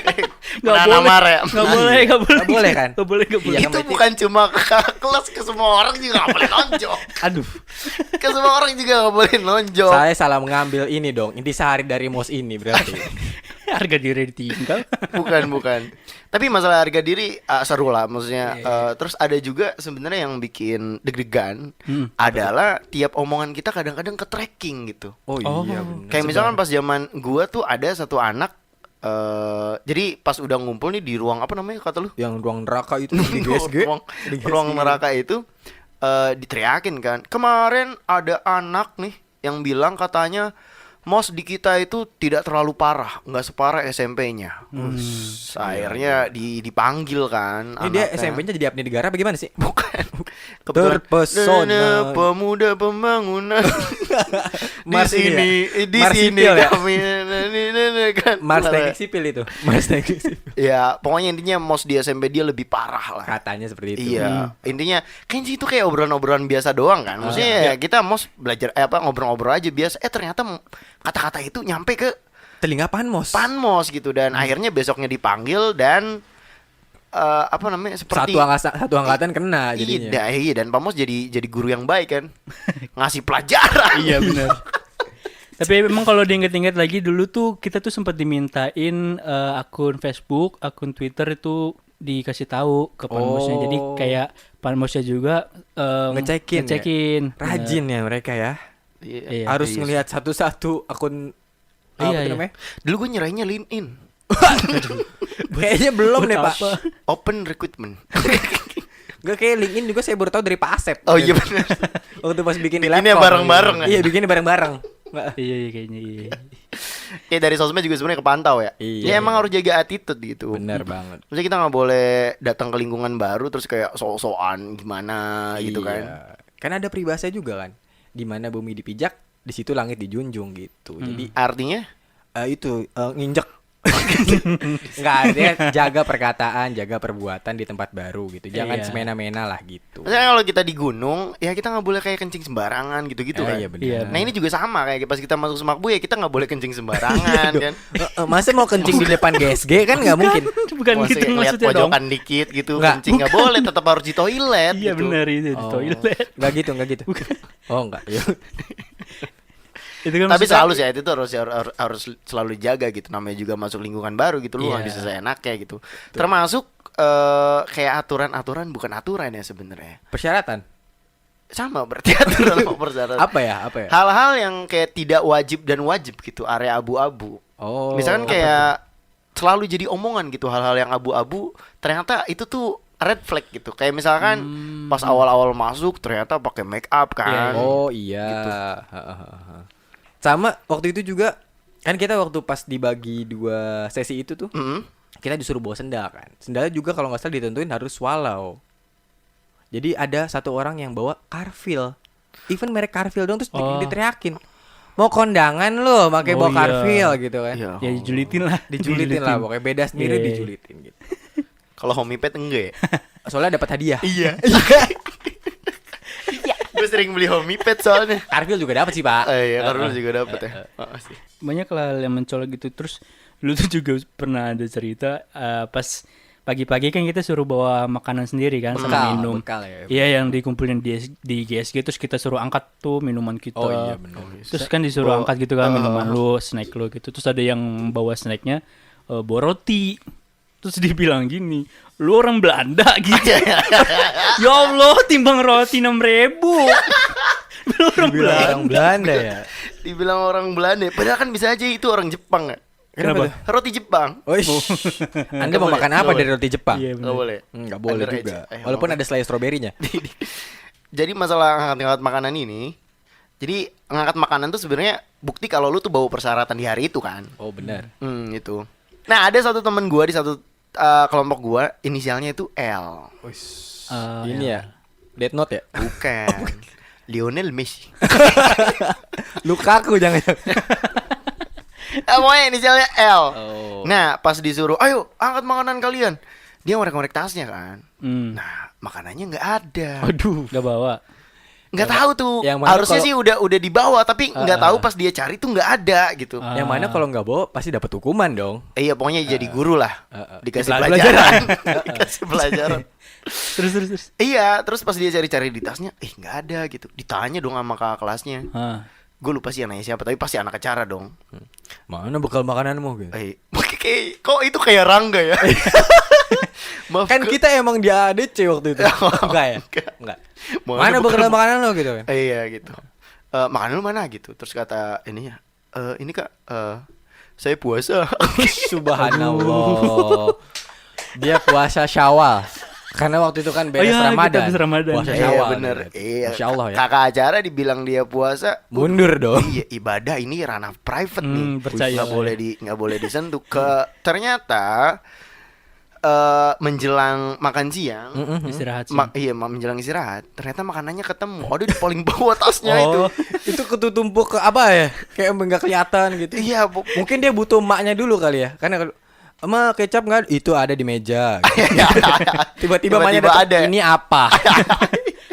Menahan amarah ya? Nggak boleh Nggak boleh kan? Nggak boleh. Iya, Itu berarti- bukan cuma ke kelas, ke semua orang juga nggak boleh nonjok. Aduh. Ke semua orang juga nggak boleh nonjok. Saya salah mengambil ini dong. Intisari dari mos ini berarti. Harga diri ditinggal. Bukan. Tapi masalah harga diri seru lah, maksudnya. Terus ada juga sebenarnya yang bikin deg-degan adalah tiap omongan kita kadang-kadang ke tracking gitu. Oh iya benar. Kayak misalkan pas zaman gua tuh ada satu anak. Jadi pas udah ngumpul nih di ruang apa namanya kata lu? Yang ruang neraka itu di GSG. ruang neraka itu diteriakin kan. Kemarin ada anak nih yang bilang katanya mos di kita itu tidak terlalu parah, nggak separah SMP-nya. Akhirnya dipanggil kan. Ini dia anaknya. SMP-nya jadi abdi negara bagaimana sih? Bukan. Terpesona. Pemuda pembangunan. di Mars ini sini, ya? di Mars sini sipil ya? kami kan. Mars teknik sipil itu. Mars teknik sipil. Ya, pokoknya intinya mos di SMP dia lebih parah lah. Katanya seperti itu. Iya, intinya kayaknya itu kayak obrolan-obrolan biasa doang kan. Maksudnya ya kita mos belajar ngobrol-ngobrol aja biasa. Ternyata kata-kata itu nyampe ke Telinga panmos. panmos gitu dan akhirnya besoknya dipanggil dan apa namanya seperti Satu angkatan kena jadinya. Iya, dan panmos jadi guru yang baik kan. Ngasih pelajaran. Iya benar. Tapi memang kalau diinget-inget lagi dulu tuh kita tuh sempat dimintain akun Facebook, akun Twitter itu dikasih tahu ke panmosnya. Jadi kayak panmosnya juga Ngecekin. Benar. Rajin ya mereka ya. Iya. Harus ngelihat satu-satu akun apa Iya, itu iya. namanya? Dulu gue nyerahinnya LinkedIn. Kayaknya belum Buat deh, Pak. apa? Open recruitment. Gak kayak LinkedIn juga saya baru tahu dari Pak Asep. Oh iya benar. Waktu pas bikin di Bikinnya laptop. bareng-bareng ya? Iya, bikinnya bareng-bareng. Iya kayaknya iya. Ya dari sosmed juga sebenarnya kepantau ya. Iya, Ya emang harus jaga attitude gitu. Benar banget. Maksudnya kita nggak boleh datang ke lingkungan baru terus kayak so-soan gimana gitu kan. Iya. Kan ada peribahasa juga kan. Di mana bumi dipijak, di situ langit dijunjung gitu. Jadi Artinya nginjek. Enggak, dia jaga perkataan, jaga perbuatan di tempat baru gitu. Jangan Iya. semena-mena lah gitu. maksudnya kalau kita di gunung ya kita nggak boleh kayak kencing sembarangan gitu-gitu kan. Iya benar. Iya, Nah ini juga sama kayak pas kita masuk Semakbu ya kita nggak boleh kencing sembarangan kan. Masa mau kencing di depan GSG kan nggak mungkin. Bukan Maksudnya gitu ngeliat maksudnya dong. pojokan dikit gitu Nggak, kencing nggak boleh tetap harus di toilet Iya gitu. benar itu di toilet. Enggak gitu. Oh, enggak. Ya. Itu kan Tapi maksudnya- selalu sih itu tuh harus selalu dijaga gitu. Namanya juga masuk lingkungan baru gitu lu nggak Iya. bisa seenaknya gitu. Termasuk kayak aturan-aturan bukan aturan ya sebenarnya. Persyaratan. Sama berarti aturan sama persyaratan. Apa ya? Hal-hal yang kayak tidak wajib dan wajib gitu, area abu-abu. Oh. Misalkan kayak selalu jadi omongan gitu hal-hal yang abu-abu, ternyata itu tuh red flag gitu. Kayak misalkan pas awal-awal masuk ternyata pakai make up kan. Oh iya. Gitu. Sama waktu itu juga kan kita waktu pas dibagi 2 sesi itu tuh Mm-mm. kita disuruh bawa sendal kan. Sendalnya juga kalau nggak salah ditentuin harus swallow. Jadi ada satu orang yang bawa Carfil. Even merek Carfil dong terus diteriakin. Mau kondangan lo pakai Oh, bawa iya. Carfil gitu kan. Iya. Ya dijulitin lah. Dijulitin lah pokoknya beda sendiri Iya. dijulitin gitu. Kalau homipet enggak ya? Soalnya dapat hadiah. Iya. Gue sering beli homipet soalnya. Carfil juga dapat sih, Pak. Iya, karena juga dapet ya. Sih. Banyak lah yang mencolok gitu. Terus lu tuh juga pernah ada cerita pas pagi-pagi kan kita suruh bawa makanan sendiri kan sama minum. Bekal ya. Iya, yang dikumpulin di GSG terus kita suruh angkat tuh minuman kita. Oh iya benar. Terus kan disuruh angkat gitu kan minuman lu, snack lu gitu. Terus ada yang bawa snacknya bawa roti. Terus dibilang gini, lu orang Belanda gitu. Ya Allah, timbang roti 6.000. Lu orang Belanda. Orang Belanda ya. Dibilang orang Belanda, padahal kan bisa aja itu orang Jepang ya. Kenapa? Roti Jepang. Oh, Anda mau makan apa dari roti Jepang? Iya, Nggak boleh. Nggak boleh Under juga. age. Walaupun ada selai stroberinya. Jadi masalah ngangkat makanan ini, jadi ngangkat makanan tuh sebenarnya bukti kalau lu tuh bawa persyaratan di hari itu kan. Oh benar. Itu. Nah ada satu temen gua di satu kelompok gua, inisialnya itu L. Ini ya. Death Note ya? Bukan. Lionel Messi. Lukaku jangan. Pokoknya inisialnya L. Oh. Nah pas disuruh, ayo angkat makanan kalian, dia ngorek-ngorek tasnya kan. Hmm. Nah makanannya nggak ada. Aduh, gak bawa. Nggak tahu tuh. yang mana Harusnya kalau- sih udah dibawa, tapi nggak tahu pas dia cari tuh nggak ada gitu. Yang mana kalau nggak bawa pasti dapat hukuman dong. Iya pokoknya jadi guru lah. Dikasih Pelajaran. pelajaran. Dikasih pelajaran. Terus. Iya, terus pas dia cari-cari di tasnya, nggak ada gitu. Ditanya dong sama kakak kelasnya. Gue lupa sih anaknya siapa, tapi pasti anak acara dong. Mana bekal makananmu gitu. Kok itu kayak Rangga ya? Maaf, Kan kita emang di ADC waktu itu. Enggak ya? Enggak. Mana bekal makanan lo gitu kan? Iya gitu. Makanan lu mana gitu? Terus kata ininya, ini kak, saya puasa. Subhanallah. Dia puasa Syawal. Karena waktu itu kan beres iya, Ramadan. kita habis Ramadan. Puasa Iya Syawal. bener. gitu. Iya. Masya Allah ya. Kakak acara dibilang dia puasa. Mundur dong. Iya, ibadah ini ranah private nih. Percaya Nggak lah boleh nggak boleh disentuh. Ternyata menjelang makan siang, Istirahat sih. menjelang istirahat, ternyata makanannya ketemu. Aduh di paling bawah tasnya itu. Itu ketutumpuk ke apa ya? Kayak nggak kelihatan gitu. Iya, Mungkin dia butuh emaknya dulu kali ya. Karena Emak kecap nggak? Itu ada di meja. Tiba-tiba emaknya Tiba-tiba datang, ada. Ini apa?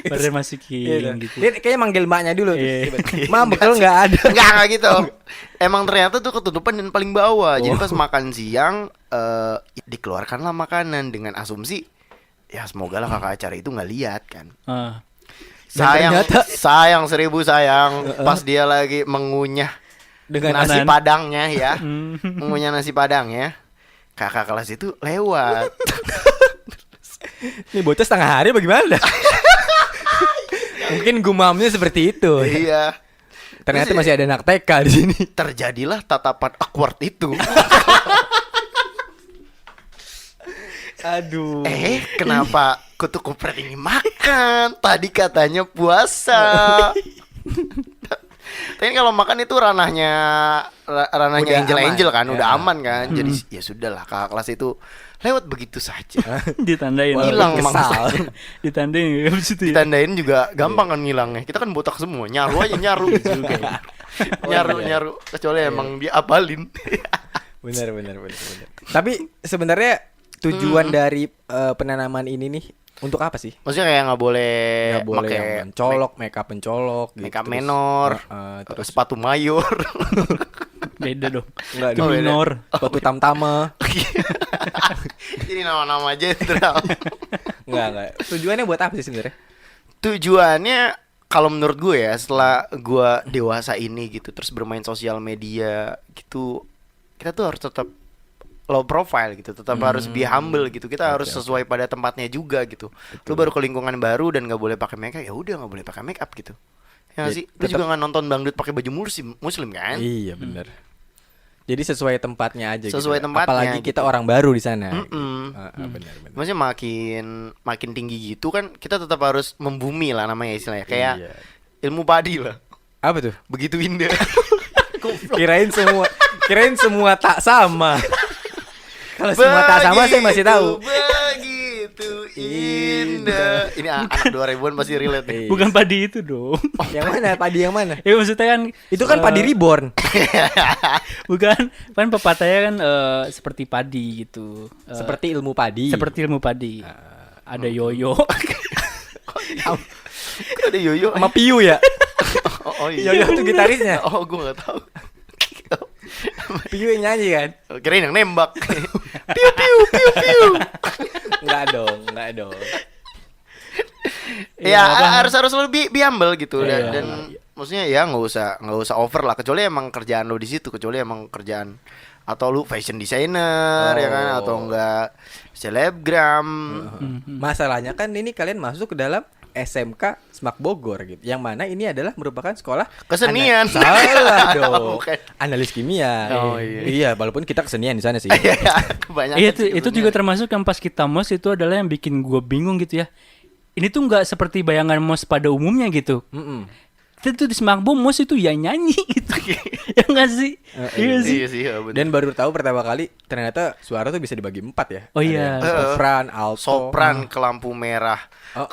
Baru masukin gitu. Dia kayaknya manggil emaknya dulu. Iya. Ma bekal nggak ada. Enggak gitu. Emang ternyata tuh ketutupan dan paling bawah. Jadi pas makan siang dikeluarkanlah makanan dengan asumsi ya semoga lah kakak acara itu nggak lihat kan. ternyata- Sayang 1000 sayang pas dia lagi mengunyah Dengan nasi anan. padangnya ya. Mengunyah nasi padangnya. Kakak kelas itu lewat. Ini bocah setengah hari bagaimana? Mungkin gumamnya seperti itu. Iya. Ternyata Terus, masih ada anak TK di sini. terjadilah tatapan awkward itu. Aduh. Kenapa kutu kupret ini makan? Tadi katanya puasa. Tapi kalau makan itu ranahnya Udah angel-angel aman. kan, Ya. udah aman kan. Jadi ya sudahlah kakak kelas itu lewat begitu saja. Ditandain. Hilang Walaupun mangsa. Ditandain habis itu ya. Ditandain juga gampang kan ngilangnya. Kita kan botak semua, nyaru aja nyaru juga. Nyaru kecuali emang dia apalin. Benar. Tapi sebenarnya tujuan dari penanaman ini nih untuk apa sih? Maksudnya kayak nggak boleh Nggak boleh pakai yang mencolok, makeup mencolok, gitu. makeup Terus, menor, terus sepatu mayor. Beda dong. Enggak Itu dong. minor. sepatu tamtama. Jadi nama-nama jenderal. Enggak. Tujuannya buat apa sih sebenarnya? Tujuannya kalau menurut gue ya setelah gue dewasa ini gitu terus bermain sosial media gitu, kita tuh harus tetap low profile gitu, tetap harus be humble gitu. Kita harus sesuai pada tempatnya juga gitu. Lu baru ke lingkungan baru dan nggak boleh pakai makeup, ya udah nggak boleh pakai makeup gitu. Ya nggak sih, lu juga nggak nonton dangdut pakai baju muslim kan? Iya benar. Jadi sesuai tempatnya aja. Sesuai gitu. tempatnya, Apalagi gitu. kita orang baru di sana. Benar. Benar. Maksudnya makin tinggi gitu kan kita tetap harus membumi lah namanya istilahnya. Kayak Iya. ilmu padi lah. Apa tuh? Begitu indah. Kirain semua tak sama. Kalau semua tak sama saya masih tahu. Begitu indah. Ini anak 2000-an pasti relate nih. Bukan padi itu dong. Yang mana? Padi yang mana? Ya maksudnya kan Itu kan padi reborn. bukan kan pepatahnya kan seperti padi gitu. Seperti ilmu padi. Seperti ilmu padi. Ada yoyo. Kok ada yoyo Sama Piu ya. Oh iya. Yoyo tuh gitarisnya. Oh gue gak tahu. Piu yang nyanyi kan. Kirain yang nembak. Piu piu piu piu. Enggak dong. Ya apa? harus lebih humble gitu Iya. dan maksudnya ya nggak usah over lah kecuali emang kerjaan lo di situ, kecuali emang kerjaan atau lu fashion designer ya kan atau enggak selebgram. Masalahnya kan ini kalian masuk ke dalam SMK Semak Bogor gitu. Yang mana ini adalah merupakan sekolah Kesenian. Salah dong. Bukan. Analis kimia. Oh, iya. Iya, walaupun kita kesenian di sana sih. Iya, kebanyakan Iya sih itu juga sebenarnya. termasuk yang pas kita mos itu adalah yang bikin gue bingung gitu ya. Ini tuh nggak seperti bayangan mos pada umumnya gitu. Mm-mm. Kita tuh di Semakbo mos itu ya nyanyi gitu. Ya nggak sih? Iya sih. Iya sih, ya, bener. Dan baru tahu pertama kali ternyata suara tuh bisa dibagi 4 ya. Oh Ada iya. yang sopran, alto. Sopran ke lampu merah. Oh.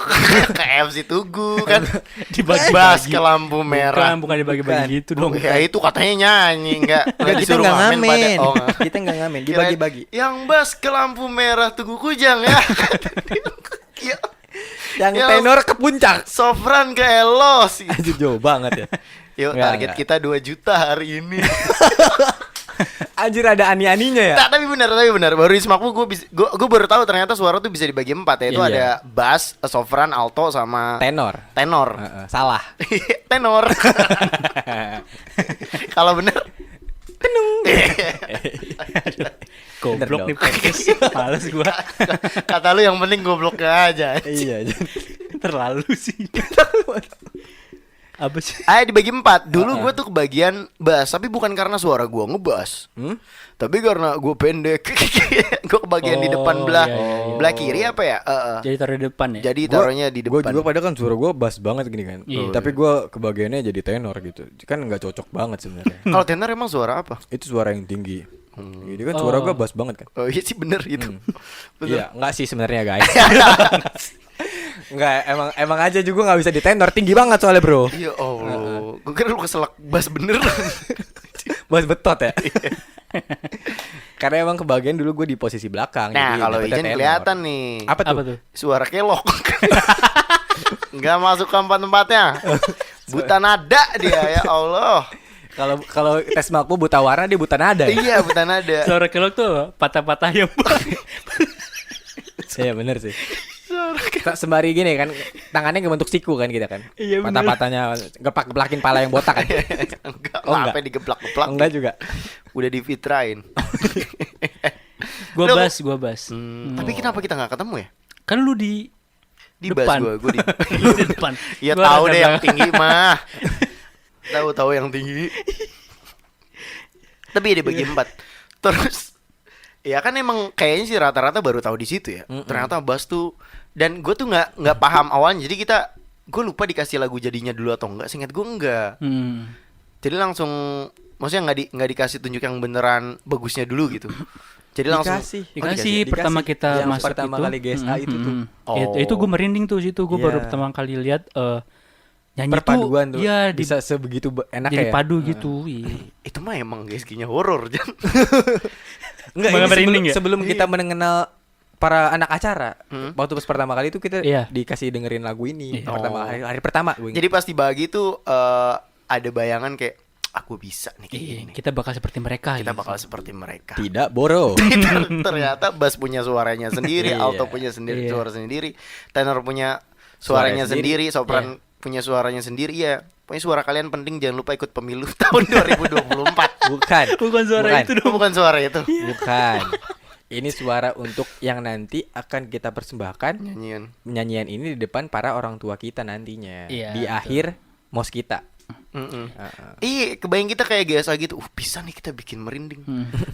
Ke FC Tugu kan. Dibagi-bagi. Bass ke lampu merah. Bukan dibagi-bagi gitu dong. Ya itu katanya nyanyi enggak. Enggak, kita disuruh enggak ngamen. pada- Oh, enggak. Kita enggak ngamen, Kirain, dibagi-bagi. Yang bass ke lampu merah Tugu Kujang ya. Ya, Yang Ya. tenor ke puncak. Sopran ke Elos. Anjir jauh banget ya. Yuk Enggak, target enggak. kita 2 juta hari ini. Anjir ada ani-aninya ya. Tak, tapi benar. Baru di Semakbu gue baru tahu ternyata suara tuh bisa dibagi 4 ya. Itu Iya. ada bass, sopran, alto sama Tenor. tenor. Salah. Tenor. Kalau bener Goblok Bener nih dong. podcast. Males gua. kata lu yang penting gobloknya aja. Iya. Terlalu sih. Apa sih? Dibagi 4. Dulu gue tuh kebagian bass, tapi bukan karena suara gue ngebass. Tapi karena gue pendek. Gue kebagian di Oh, depan belah iya, iya. belah kiri apa ya? Jadi taruh di depan ya. Jadi taruhnya di Gue depan. juga padahal kan suara gue bass banget gini kan. Iya. Tapi gue kebagiannya jadi tenor gitu. Kan nggak cocok banget sebenarnya. Kalau tenor emang suara apa? Itu suara yang tinggi. Jadi kan suara gue bass banget kan. Oh iya sih bener itu. Bener. Iya, nggak sih sebenarnya guys. Nggak, emang aja juga nggak bisa di tenor, tinggi banget soalnya bro. Ya Allah. Gue kira lu keselak bass bener. Bass betot ya. Karena emang kebagian dulu gue di posisi belakang. Nah, jadi kalau dapetnya Ijen tenor. kelihatan nih. Apa tuh? Apa tuh? Suara kelok. Nggak masuk ke tempat-tempatnya. Buta nada dia ya Allah. Kalau tes Makbu buta warna dia buta nada. Ya? Iya, buta nada. Suara kelok tuh patah-patah yang Iya bener sih. Sembari gini kan tangannya ngebentuk siku kan kita kan. Iya, bener. Patah-patahnya geplak-geplakin pala yang botak kan. Enggak, Oh, enggak. sampai digeplak-geplak. Enggak juga. Udah difitrain. Gua Lu- bass. Tapi kenapa kita nggak ketemu ya? Kan lu di Di Depan. bas gue di. di depan. Ya Gua tahu rada deh yang belakang. tinggi mah. Tahu yang tinggi. Tapi dia bagi 4. Terus ya kan emang kayaknya sih rata-rata baru tahu di situ ya. Ternyata bass tuh dan gue tuh nggak paham awalnya. Jadi gue lupa dikasih lagu jadinya dulu atau enggak. Seingat gue enggak. Jadi langsung maksudnya nggak dikasih tunjuk yang beneran bagusnya dulu gitu. Jadi langsung Dikasih pertama kita yang masuk pertama itu. kali GSA itu tuh. Itu gue merinding tuh situ. Gue baru Iya. pertama kali lihat nyanyi Perpaduan tuh. Iya, Bisa sebegitu enak jadi ya. padu gitu. Iya. itu mah emang GSG-nya horor Jan. Enggak, Malah ini merinding ya? sebelum kita mengenal para anak acara. Waktu pas pertama kali itu kita Iya. dikasih dengerin lagu ini. Iya. Pertama hari pertama gue ingat. Jadi pas dibagi tuh ada bayangan kayak aku bisa nih kayak Iya, gini nih. kita bakal seperti mereka. Kita gitu. bakal seperti mereka. Tidak boro. Ternyata bass punya suaranya sendiri, Iya. alto punya sendiri Iya. suara sendiri, tenor punya suaranya Suaranya sendiri. sendiri, sopran punya suaranya sendiri ya. Pokoknya suara kalian penting, jangan lupa ikut pemilu tahun 2024. Bukan. Bukan suara Bukan. itu dong. Bukan suara itu. Bukan. Ini suara untuk yang nanti akan kita persembahkan Nyanyian. nyanyian ini di depan para orang tua kita nantinya. Iya, Di betul. akhir mos kita. Iya, kebayang kita kayak GSA gitu. Bisa nih kita bikin merinding.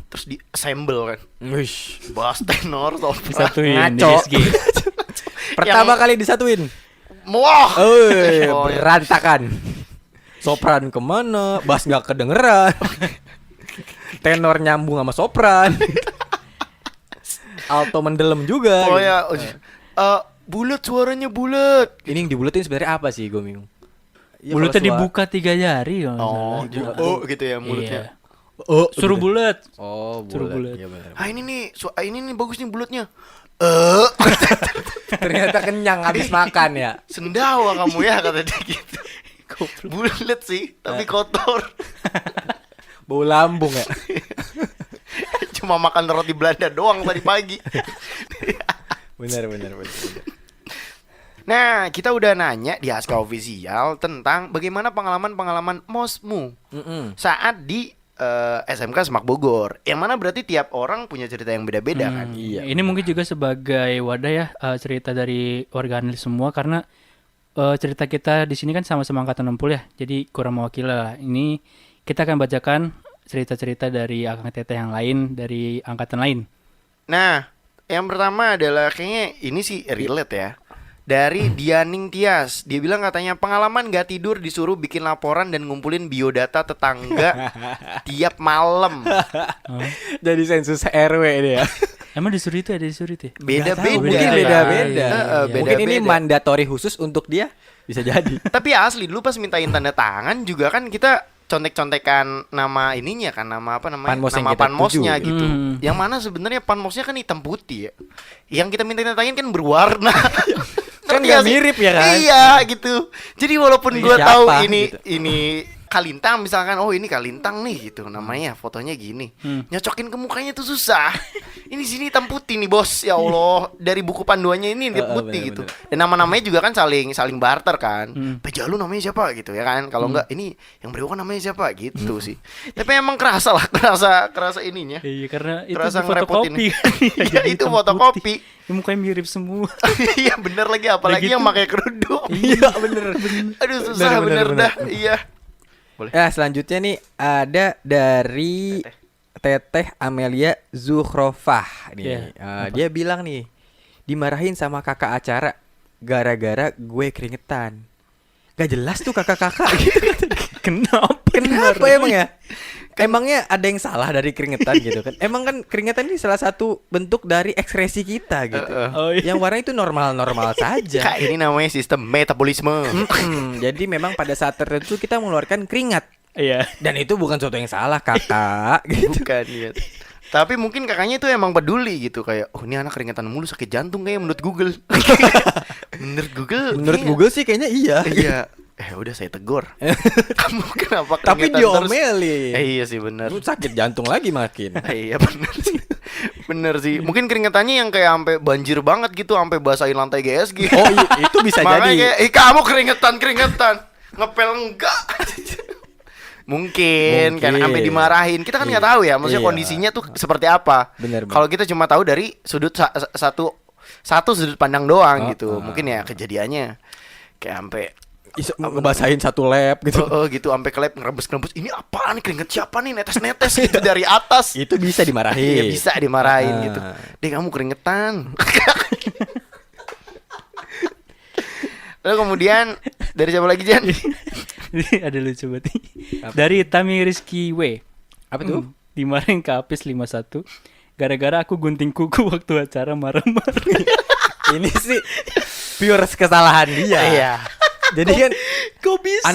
Terus di assemble kan. Wish. Bass, tenor, sopran. Disatuin di Ngaco. SG. Pertama kali disatuin. Wah. Oi, Oh, iya. berantakan. Sopran kemana? Bass nggak kedengeran. Tenor nyambung sama sopran. Alto mendelem juga. Oh gitu. ya. Bulat suaranya bulat. Ini yang dibuletin sebenarnya apa sih, gue bingung. Ya, Mulutnya kalau dibuka 3 jari kalau nggak Oh, salah. oh gitu ya mulutnya. Iya. Oh, Suruh bulat. Oh, Suruh bulat. Iya benar. Ah ini nih bagus nih bulatnya. Ternyata kenyang habis makan ya. Sendawa kamu ya kata dia gitu. Bulat sih, tapi kotor. Bau lambung ya. Cuma makan roti Belanda doang tadi pagi. Benar. Nah, kita udah nanya di Haska Official tentang bagaimana pengalaman-pengalaman mosmu saat di SMK Semak Bogor. Yang mana berarti tiap orang punya cerita yang beda-beda kan. Iya. Ini mungkin juga sebagai wadah ya, cerita dari warga analis semua, karena cerita kita di sini kan sama-sama angkatan 60 ya. Jadi kurang mewakili lah. Ini kita akan bacakan cerita-cerita dari Akang Teteh yang lain dari angkatan lain. Nah, yang pertama adalah kayaknya ini sih relate ya. Dari Dianing Tias. Dia bilang katanya pengalaman gak tidur disuruh bikin laporan dan ngumpulin biodata tetangga tiap malam. Jadi sensus RW ini ya. Emang disuruh itu ada disuruh itu ya? Beda-beda. Mungkin Iya, beda-beda. iya. Mungkin ini Beda-beda. mandatori khusus untuk dia. Bisa jadi. Tapi asli dulu pas mintain tanda tangan juga kan kita contek-contekan nama ininya kan, nama apa namanya? Panmos yang nama kita panmosnya tuju. gitu. Yang mana sebenarnya panmosnya kan hitam putih ya. Yang kita minta tanda tangan kan berwarna. Kan Ngerti nggak gak sih? mirip ya kan? Iya gitu. Jadi walaupun Ini gue siapa tahu ini gitu. ini Kalintang misalkan, oh ini Kalintang nih gitu namanya, fotonya gini. Nyocokin ke mukanya tuh susah. Ini sini hitam putih nih bos, ya Allah. Dari buku panduannya ini hitam putih gitu. Dan nama-namanya juga kan saling barter kan. Peja lu namanya siapa gitu ya kan. Kalau enggak ini yang berewok namanya siapa gitu sih. Tapi emang kerasa lah, kerasa ininya. Iya, karena itu Terasa di fotokopi. ngerepotin. Iya, Jadi itu hitam fotokopi. putih. Ya, mukanya mirip semua. Iya bener lagi, apalagi Udah yang gitu. pakai kerudung. Iya bener. Aduh susah bener dah. Iya. Ya selanjutnya nih ada dari Teteh Amelia Zuhrofah nih. Iya, Dia bilang nih dimarahin sama kakak acara gara-gara gue keringetan. Gak jelas tuh kakak-kakak gitu. Kenapa emang ya? Emangnya ada yang salah dari keringetan gitu kan? Emang kan keringetan ini salah satu bentuk dari ekspresi kita gitu. Oh, iya. Yang warna itu normal-normal saja. Kak, ini namanya sistem metabolisme. Jadi memang pada saat tertentu kita mengeluarkan keringat. Iya. Dan itu bukan sesuatu yang salah kakak gitu. Bukan ya. Tapi mungkin kakaknya itu emang peduli gitu, kayak oh ini anak keringetan mulu sakit jantung kayak menurut Google. Menurut Google. Menurut kayaknya- Google sih kayaknya iya. Iya. Udah saya tegur. Kamu kenapa Tapi keringetan terus? diomelin. Iya sih benar. Lu sakit jantung lagi makin. Iya benar sih. Bener sih. Mungkin keringetannya yang kayak sampai banjir banget gitu, sampai basahin lantai GSG. Oh itu bisa Makanya jadi. kayak, kamu keringetan. Ngepel enggak. Mungkin kan sampai dimarahin. Kita kan nggak Iya. tahu ya, maksudnya Iya. kondisinya tuh seperti apa. Bener. Kalau kita cuma tahu dari sudut satu sudut pandang doang gitu. Mungkin ya kejadiannya kayak sampai ngebasahin satu lab gitu. gitu sampai ke lab ngerebus. Ini apaan keringet siapa nih netes gitu dari atas. Itu bisa dimarahin. Iya bisa dimarahin gitu. Ah. Deh kamu keringetan. Lalu kemudian dari siapa lagi Jan? Ini ada lucu banget nih. Dari Tami Rizky W. Apa tuh? Dimarahin ke Apis 51 gara-gara aku gunting kuku waktu acara marah-marah. Ini sih pure kesalahan dia. Iya. Jadi kan Kok bisa?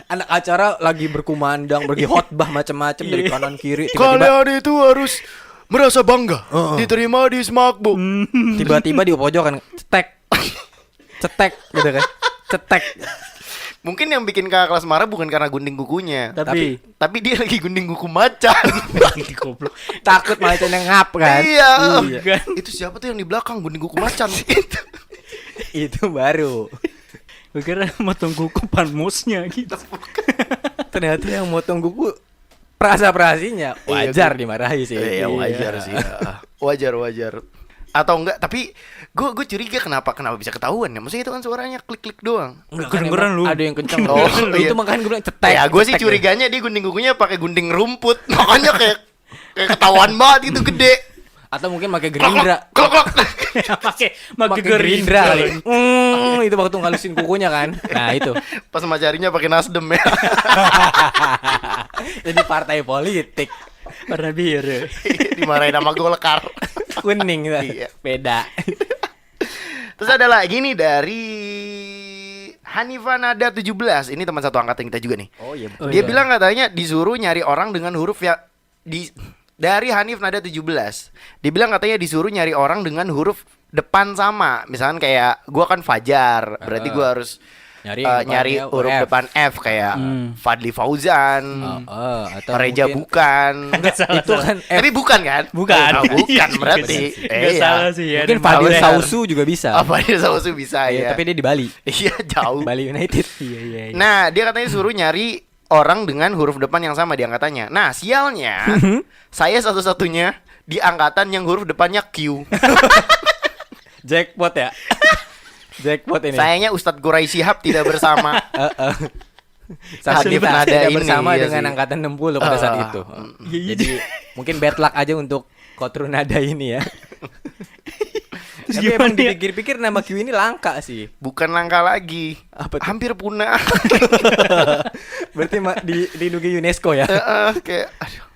anak acara lagi berkumandang, pergi khotbah macam-macam dari kanan kiri, Kalian itu harus merasa bangga diterima di Smakbook. tiba-tiba di pojokan cetek gitu kan. Cetek. Mungkin yang bikin kakak kelas marah bukan karena gunting kukunya, Tapi dia lagi gunting kuku macan. goblok. Takut malah yang ngap kan. Iya. Kan? Itu siapa tuh yang di belakang gunting kuku macan? Itu. Itu baru. Gue kira motong kuku panmusnya gitu. Ternyata yang motong kuku perasa-perasinya wajar dimarahi sih. Iya wajar sih. Wajar. Atau enggak? Tapi gue curiga kenapa bisa ketahuan ya? Maksudnya itu kan suaranya klik-klik doang. Kedengeran lu. Ada yang kenceng. Oh, Itu iya. makanya gue bilang cetek. Ya gue sih cetek. curiganya dia gunting kukunya pakai gunting rumput. Makanya kayak ketahuan banget itu gede. Atau mungkin pakai Gerindra. Klok. Pakai Pakai Gerindra kali. Itu waktu ngalusin kukunya kan. Nah, itu. Pas macarinya pakai Nasdem ya. Jadi partai politik. Warna biru. Dimarahin sama Golkar. Kuning gitu. Iya. Beda. Terus ada lagi nih dari Hanifa Nada 17. Ini teman satu angkatan kita juga nih. Oh iya. Oh, Dia iya. bilang katanya disuruh nyari orang dengan huruf ya dari Hanif Nada 17. Dia bilang katanya disuruh nyari orang dengan huruf depan sama. Misalkan kayak gua kan Fajar, berarti gua harus nyari huruf F. depan F kayak Fadli Fauzan, Atau Reja mungkin- bukan. itu kan F. Tapi bukan kan? Bukan. Oh, bukan berarti. Nggak salah sih ya. Mungkin Dan Fadil bener. Sausu juga bisa. Apa dia Sausu bisa Iya, ya? tapi dia di Bali. Iya jauh. Bali United. Iya. Nah, dia katanya suruh nyari orang dengan huruf depan yang sama di angkatannya. Nah, sialnya saya satu-satunya di angkatan yang huruf depannya Q. Jackpot ya. Jackpot ini. Sayangnya Ustadz Gurai Shihab tidak bersama. Saat Hadir kita nada tidak ini, bersama iya dengan sih. angkatan 60 pada saat itu. Iya, Jadi mungkin bad luck aja untuk Kotru Nada ini ya. Terus Tapi emang gimana ya? dipikir-pikir nama Q ini langka sih. Bukan langka lagi. Apa tuh? Hampir punah. Berarti dilindungi UNESCO ya. Kayak aduh.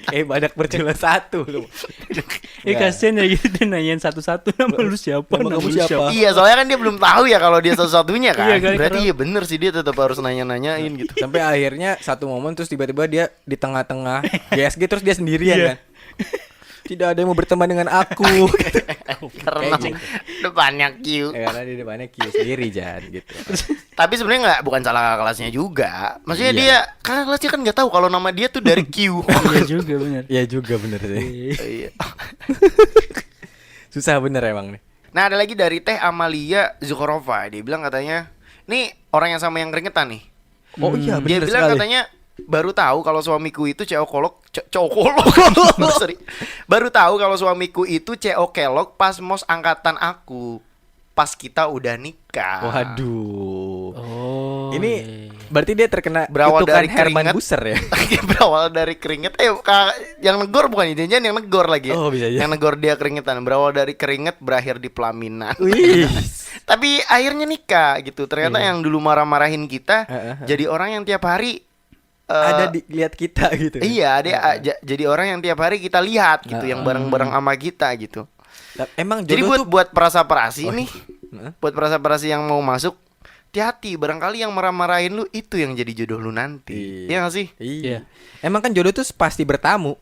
Kayak badak bercula satu lu. Kasian ya gitu dia nanyain satu-satu nama lu siapa? Nama kamu lu siapa? Iya, soalnya kan dia belum tahu ya kalau dia satu-satunya kan. Iya, kan, Berarti karena- iya bener sih dia tetap harus nanya-nanyain gitu. Sampai akhirnya satu momen terus tiba-tiba dia di tengah-tengah GSG terus dia sendirian Iya. kan. Tidak ada yang mau berteman dengan aku. Karena depannya Q. Karena di depannya Q sendiri Jan gitu. Tapi sebenarnya nggak, bukan salah kelasnya juga. Maksudnya Iya. dia karena kelasnya kan nggak tahu kalau nama dia tuh dari Q. Iya juga benar. Iya juga bener sih. Iya. Susah bener emang nih. Nah, ada lagi dari Teh Amalia Zukhrova. Dia bilang katanya, nih orang yang sama yang keringetan nih. Oh iya Dia bener bilang sekali. katanya baru tahu kalau suamiku itu ceokolog, ceokolog. Sorry. Baru tahu kalau suamiku itu ceokelog pas mos angkatan aku. Pas kita udah nikah. Waduh. Oh. Ini iya. berarti dia terkena Berawal kutukan dari Herman keringat. Buser ya. Berawal dari keringet. Yang negor bukan ini, jangan yang negor lagi ya. Oh, bisa aja. Yang negor dia keringetan. Berawal dari keringet berakhir di pelaminan. Wih. Tapi akhirnya nikah gitu. Ternyata Iya. yang dulu marah-marahin kita jadi orang yang tiap hari Ada di lihat kita gitu. Iya, jadi orang yang tiap hari kita lihat gitu, yang bareng-bareng sama kita gitu. Emang Jadi jodoh tuh buat perasa-perasi nih, Heeh. buat perasa-perasi yang mau masuk, hati-hati, barangkali yang marah-marahin lu itu yang jadi jodoh lu nanti. Iya gak sih? Iya. Emang kan jodoh tuh pasti bertamu.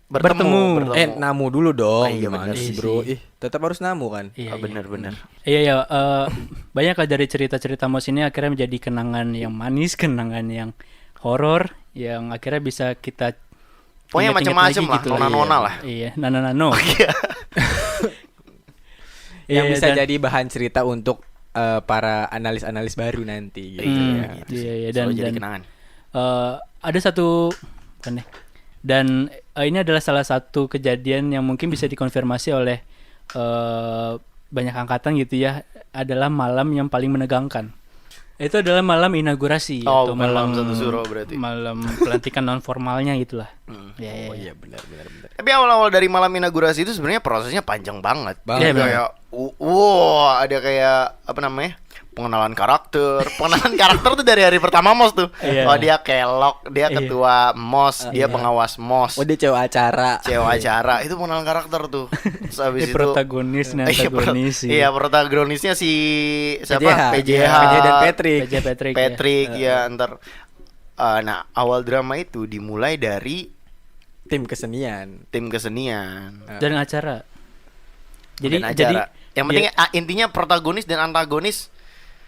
Bertemu. Namu dulu dong. Oh, iya, Gimana bener sih, sih. Bro? Tetap harus namu kan. Iya, iya. Bener-bener. Iya, banyak lah dari cerita-cerita Mos ini akhirnya menjadi kenangan yang manis, kenangan yang horor, yang akhirnya bisa kita Pokoknya ingat-ingat macem-macem lagi lah, gitu nona-nona lah. Iya, nano-nano. Yang Iya, bisa dan- jadi bahan cerita untuk para analis-analis baru nanti gitu ya. Iya, iya, Selalu dan jadi kenangan. ada satu bukan deh. Dan ini adalah salah satu kejadian yang mungkin bisa dikonfirmasi oleh banyak angkatan gitu ya, adalah malam yang paling menegangkan. Itu adalah malam inaugurasi Oh, atau malam satu suro berarti. malam pelantikan non formalnya gitulah. Ya, ya, Oh ya. iya benar. Tapi awal-awal dari malam inaugurasi itu sebenarnya prosesnya panjang banget. Banget. Ada kayak, ada kayak apa namanya? Pengenalan karakter. Pengenalan karakter tuh dari hari pertama MOS tuh. Iya. Oh, dia kelok, dia Iya. ketua MOS, dia pengawas MOS. Oh dia cewek acara. Cewek acara itu pengenalan karakter tuh. Terus habis Ini itu protagonis nih, antagonis sih. Iya, protagonisnya si siapa? PJH. PJH. PJ dan Patrick. PJ Patrick. Ya. Patrick ya, ntar nah, awal drama itu dimulai dari Tim kesenian. tim kesenian. Dan acara. Jadi dan jadi acara. Yang penting intinya protagonis dan antagonis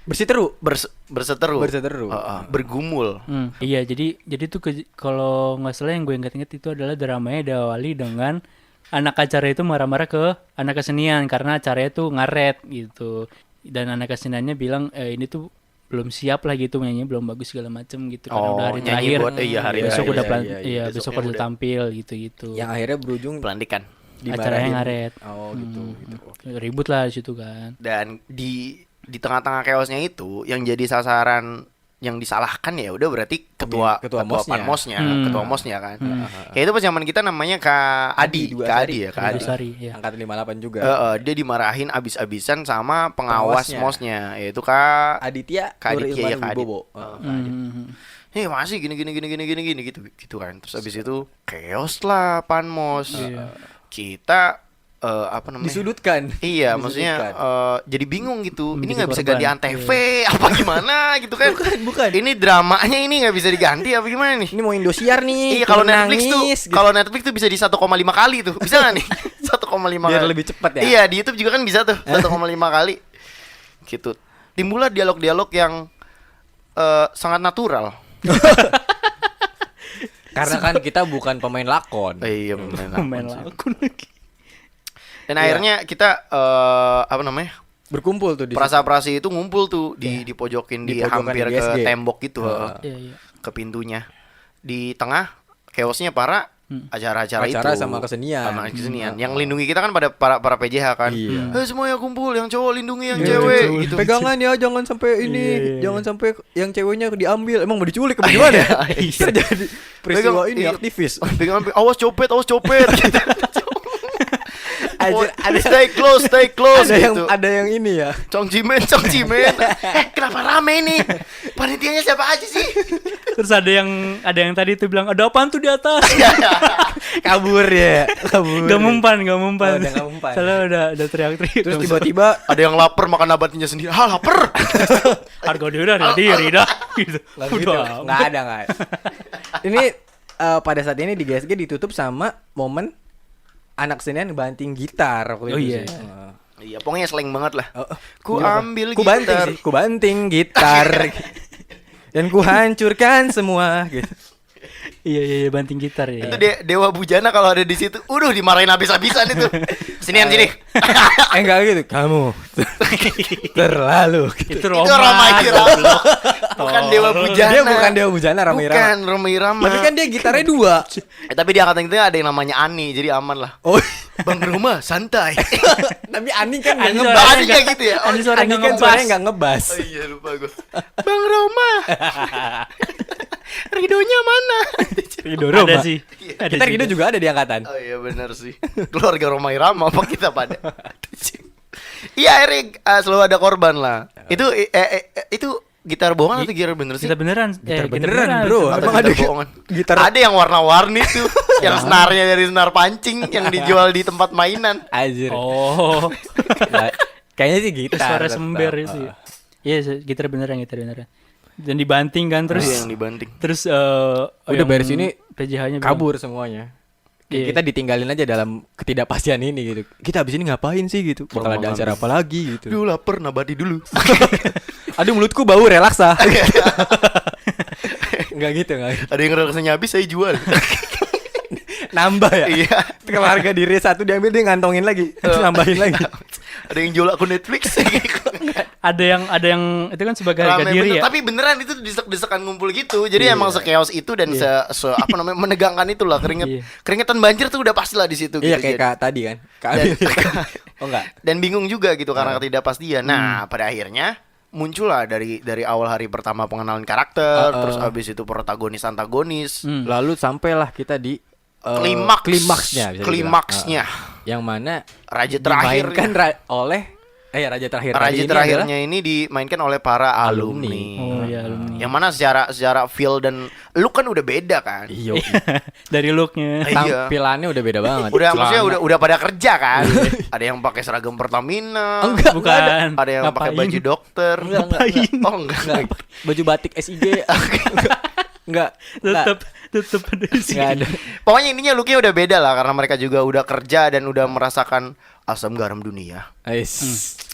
Berseteru. berseteru. Berseteru. Bergumul. Iya, jadi tuh kalau nggak salah yang gue ingat-ingat itu adalah dramanya diawali dengan anak acara itu marah-marah ke anak kesenian karena acaranya tuh ngaret gitu. Dan anak keseniannya bilang ini tuh belum siap lah gitu, nyanyi belum bagus segala macem gitu karena Oh, udah hari nyanyi terakhir. buat- iya, hari besok terakhir. udah Iya, besok besoknya harus udah. tampil gitu-gitu. Yang akhirnya berujung Pelantikan. Acaranya ngaret. Oh gitu. Ribut lah di situ kan. Dan di tengah-tengah chaosnya itu yang jadi sasaran yang disalahkan ya udah berarti ketua MOS-nya. Panmosnya, Hmm. ketua MOS-nya kan. Ya itu pas zaman kita namanya Kak Adi, Dua Kak Sari. Adi ya, Kak Adi. Sari, ya. Angkatan 58 juga. Dia dimarahin abis-abisan sama pengawas Pengawasnya. MOS-nya, yaitu Kak Aditya Kak Nur Aditya, ya, Ilman Kak Adit. Wibowo. Masih gini gitu kan. Terus abis itu chaos lah Panmos. Kita apa namanya? Disudutkan. Iya, Disudutkan. maksudnya jadi bingung gitu. Ini Menjadi nggak bisa korban. ganti antv apa gimana gitu kan? Bukan. Ini dramanya ini nggak bisa diganti apa gimana nih? Ini mau Indosiar nih. Iya, kalau turun Netflix tuh, nangis, gitu. kalau Netflix tuh bisa di 1,5 kali tuh. Bisa nggak nih? 1,5 Biar kali. lebih cepat ya. Iya, di YouTube juga kan bisa tuh 1,5 kali. Gitu. timbullah dialog-dialog yang sangat natural. Karena kan kita bukan pemain lakon. Iya, Main lakon lagi. Dan akhirnya kita apa namanya? Berkumpul tuh di Prasa-prasi itu ngumpul tuh di pojokin Di di pojokan hampir di ke GSG. tembok gitu, Iya. ke pintunya. Di tengah chaosnya para acara-acara itu sama kesenian. Sama kesenian. Yang lindungi kita kan pada para PJH kan. Iya. Semuanya kumpul, yang cowok lindungi yang Iya, cewek cewek. gitu. Pegangan ya, jangan sampai ini, Iya. jangan sampai yang ceweknya diambil. Emang mau diculik apa gimana ya? Terjadi peristiwa Pegang- ini iya. aktivis. Pegangan, awas copet gitu. Anjir, ada Stay close gitu. ada yang ini ya. Chong Jimen. Kenapa rame nih? Panitianya siapa aja sih? Terus ada yang tadi tuh bilang ada apaan tuh di atas. Kabur ya, kabur. Gak mempan. Oh, udah nggak mempan. Soalnya udah teriak-teriak. Terus tiba-tiba Ada yang lapar makan nabatinya sendiri. Lapar. harga diri dah. Gitu. nggak gitu, nggak ada. Ini pada saat ini di GSG ditutup sama momen anak kesenian banting gitar waktu Oh, itu iya. sih. Iya, pokoknya slang banget lah. Ku Gimana? ambil Ku banting gitar. sih, ku banting gitar dan ku hancurkan semua gitu. Iya banting gitar ya. Itu Dewa Bujana kalau ada di situ, dimarahin habis-habisan itu. Sinian sini. Enggak gitu, kamu terlalu. Itu Itu Roma Irama. Bukan Dewa Bujana. Dia bukan Dewa Bujana, Rama Irama. Bukan Roma Irama. Tapi kan dia gitarnya 2. Tapi di angkatan itu ada yang namanya Ani, jadi aman lah. Oh, Bang Roma santai. tapi Ani kan nggak Ani ngebas. Ani kayak gitu ya. Ani suara Ani nggak kan ngebas. suaranya nggak ngebas. Oh iya lupa gue. Bang Roma. Ridonya mana? Rido Ada Roma. sih. Ada Kita juga. Rido juga ada di angkatan. Oh iya benar sih. Keluarga Roma Irama apa kita pada. Iya Erik, selalu ada korban lah. Itu gitar bohongan atau gitar bener sih? Kita beneran. Gitar kita beneran, bro. Atau Emang gitar ada bohongan? gitar Ada yang warna-warni tuh, yang senarnya dari senar pancing yang dijual di tempat mainan. Anjir. Oh. Nah, kayaknya sih gitar. Suara tetap. sember itu. Ya. Iya, gitar beneran. Dan dibanting kan terus. Iya, yang dibanting. Terus Udah beres ini PJH-nya kabur semuanya. Iya. Kita ditinggalin aja dalam ketidakpastian ini gitu. Kita abis ini ngapain sih gitu? Bakal ada acara apa lagi gitu. Duh lapar, nabati dulu. Aduh mulutku bau relaksa. Enggak gitu, enggak gitu. Ada yang relaksanya habis, saya jual. Nambah ya? Iya. Kalau harga diri 1 diambil dia ngantongin lagi. Nambahin lagi. Ada yang jual akun Netflix. ada yang itu kan sebagai harga Rame diri bener. ya. Tapi beneran itu desek-desekan ngumpul gitu. Jadi emang sekeos itu dan apa namanya menegangkan itulah Iya. keringetan banjir tuh udah pastilah di situ Iya gitu. kayak Kak tadi kan. Kak Dan- Amil. Oh enggak. Dan bingung juga gitu karena ketidakpastian. Nah, pada akhirnya muncullah dari awal hari pertama pengenalan karakter, terus abis itu protagonis antagonis, Lalu sampailah kita di klimaksnya, bisa dibilang. klimaksnya. Yang mana Raja terakhir dimainkan oleh raja terakhir tadi Raja ini terakhirnya ini dimainkan oleh para alumni. Oh iya, alumni. Yang mana secara feel dan look kan udah beda kan. Iya. Dari looknya. Iya. Tampilannya udah beda banget. Udah Celana. maksudnya udah pada kerja kan. Ada yang pakai seragam Pertamina. Enggak, Bukan. Ada yang pakai Ngapain? baju dokter. Enggak. Oh enggak. Enggak. Baju batik SIG. Enggak. Tetep ada sih. Enggak ada. Pokoknya intinya looknya udah beda lah karena mereka juga udah kerja dan udah merasakan asam garam dunia.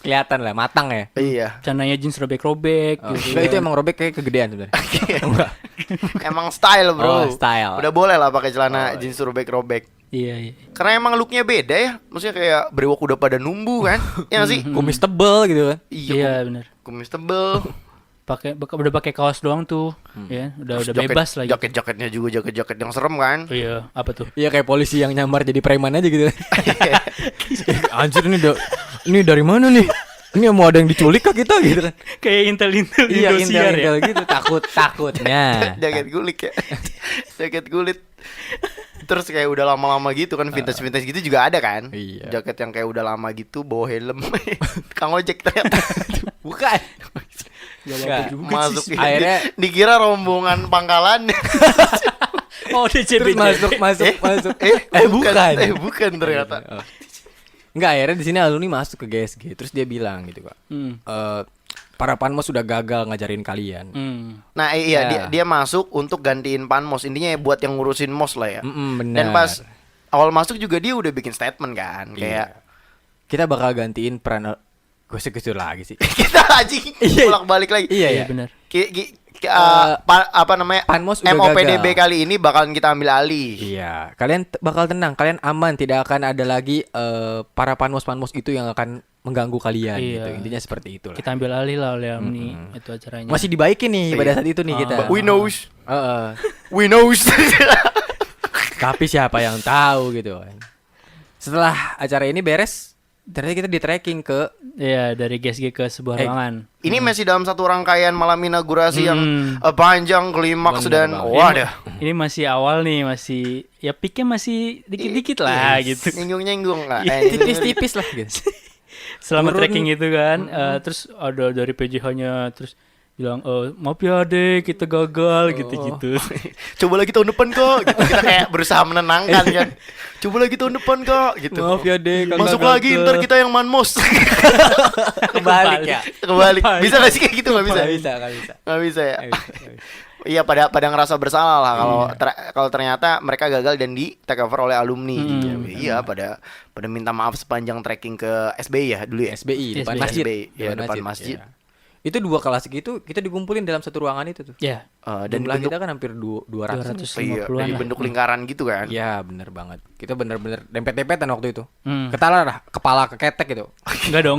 Kelihatan lah matang ya. Iya. Cananya jeans robek-robek gitu. Enggak, itu emang robek kayak kegedean sebenarnya. Enggak. Emang style bro. Oh, style. Udah boleh lah pakai celana jeans robek-robek. Iya. Karena emang looknya beda ya. Maksudnya kayak brewok udah pada numbu kan. Ya nggak sih? Kumis tebel gitu kan. Iya benar. Kumis tebel. Udah pakai kaos doang tuh. Ya, udah Terus bebas lagi. Jaket-jaketnya juga jaket-jaket yang serem kan. Iya, apa tuh? Iya kayak polisi yang nyamar jadi preman aja gitu. Anjir ini dari mana nih? Ini mau ada yang diculik kah kita gitu kan? Kayak intel-intel Iya Indosiar ya. intel gitu takutnya. Jaket gulik ya. Jaket kulit. Terus kayak udah lama-lama gitu kan vintage gitu juga ada kan. Iya. Jaket yang kayak udah lama gitu bawa helm. Kang ojek ternyata Bukan. Gak Nggak. apa juga masuk sih. Akhirnya- dikira rombongan pangkalan. Oh, DCBJ. Terus masuk. bukan ternyata. Enggak, akhirnya di sini alumni masuk ke GSG. Terus dia bilang gitu, Kak. Para panmos sudah gagal ngajarin kalian. Nah iya Ya. dia masuk untuk gantiin Panmos. Intinya ya buat yang ngurusin mos lah ya. Benar. Dan pas awal masuk juga dia udah bikin statement kan. Kayak kita bakal gantiin peran Gosip-gosip lagi sih. Kita anjing bolak-balik lagi. Iya, benar. Apa namanya? Panmos udah MOPDB gagal. kali ini bakalan kita ambil alih. Iya, kalian bakal tenang, kalian aman, tidak akan ada lagi para panmos-panmos itu yang akan mengganggu kalian Iya. gitu. Intinya seperti itulah. Kita ambil alih lah oleh Amni itu acaranya. Masih dibaikin nih pada saat itu nih kita. But we knows. Heeh. We knows. Tapi siapa yang tahu gitu. Setelah acara ini beres, ternyata kita di tracking ke Iya, dari GSG ke sebuah ruangan. Ini masih dalam satu rangkaian malam inaugurasi yang panjang, klimaks Bener dan banget. wadah. Ini masih awal nih, masih ya peaknya masih dikit-dikit lah gitu. Nyinggung-nyinggung lah. tipis-tipis lah gitu. Selama Turun. trekking itu kan, terus ada dari PJH-nya terus bilang, maaf ya deh kita gagal gitu-gitu. Coba lagi tahun depan kok gitu. Kita kayak berusaha menenangkan kan. Coba lagi tahun depan kok gitu. Maaf ya deh, kakak Masuk gagal. lagi ntar kita yang manmos. Kebalik ya. Kebalik. Bisa gak sih kayak gitu? Gak bisa. Nggak bisa, nggak bisa. Nggak bisa ya. Nggak bisa, nggak bisa. Iya, pada ngerasa bersalah lah kalau ternyata mereka gagal dan di take over oleh alumni. Iya, pada minta maaf sepanjang trekking ke SBI ya dulu ya. SBI depan SBI. masjid. Ya, depan masjid. Iya. Itu dua kelas gitu kita dikumpulin dalam satu ruangan itu tuh. Ya, Dan Jumlah bentuk kita kan hampir 200. 250-an iya, dari lah. bentuk lingkaran gitu kan. Iya, bener banget. Kita bener-bener dempet-dempetan waktu itu. Hmm. Ketala lah, kepala keketek gitu. Enggak dong.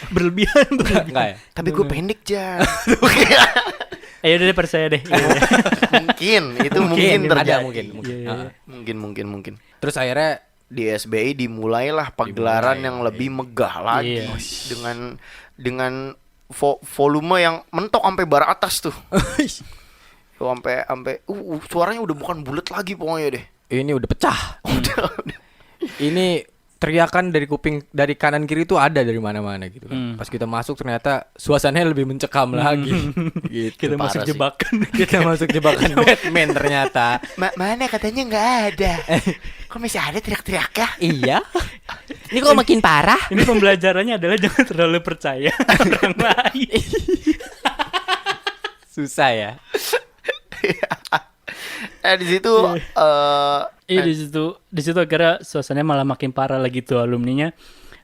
Berlebihan. Enggak ya? Tapi gue pendek Jan. Ayo deh percaya deh. Mungkin itu mungkin ada terjadi. mungkin. Iya. Mungkin. Terus akhirnya Di SBI dimulailah pagelaran Dimulai, yang lebih megah lagi Iya. dengan volume yang mentok sampai bar atas tuh. Sampai suaranya udah bukan bulat lagi pokoknya deh. ini udah pecah. Udah. Ini teriakan dari kuping dari kanan kiri itu ada dari mana-mana gitu kan. Pas kita masuk ternyata suasananya lebih mencekam lagi. Gitu. Kita masuk parah sih. jebakan. Kita masuk jebakan Batman ternyata. Mana katanya nggak ada. Kok masih ada teriak-teriak ya? Iya. Ini kok makin parah? Ini pembelajarannya adalah jangan terlalu percaya orang lain. Susah ya. Di situ Iya di situ akhirnya suasananya malah makin parah lagi tuh alumninya.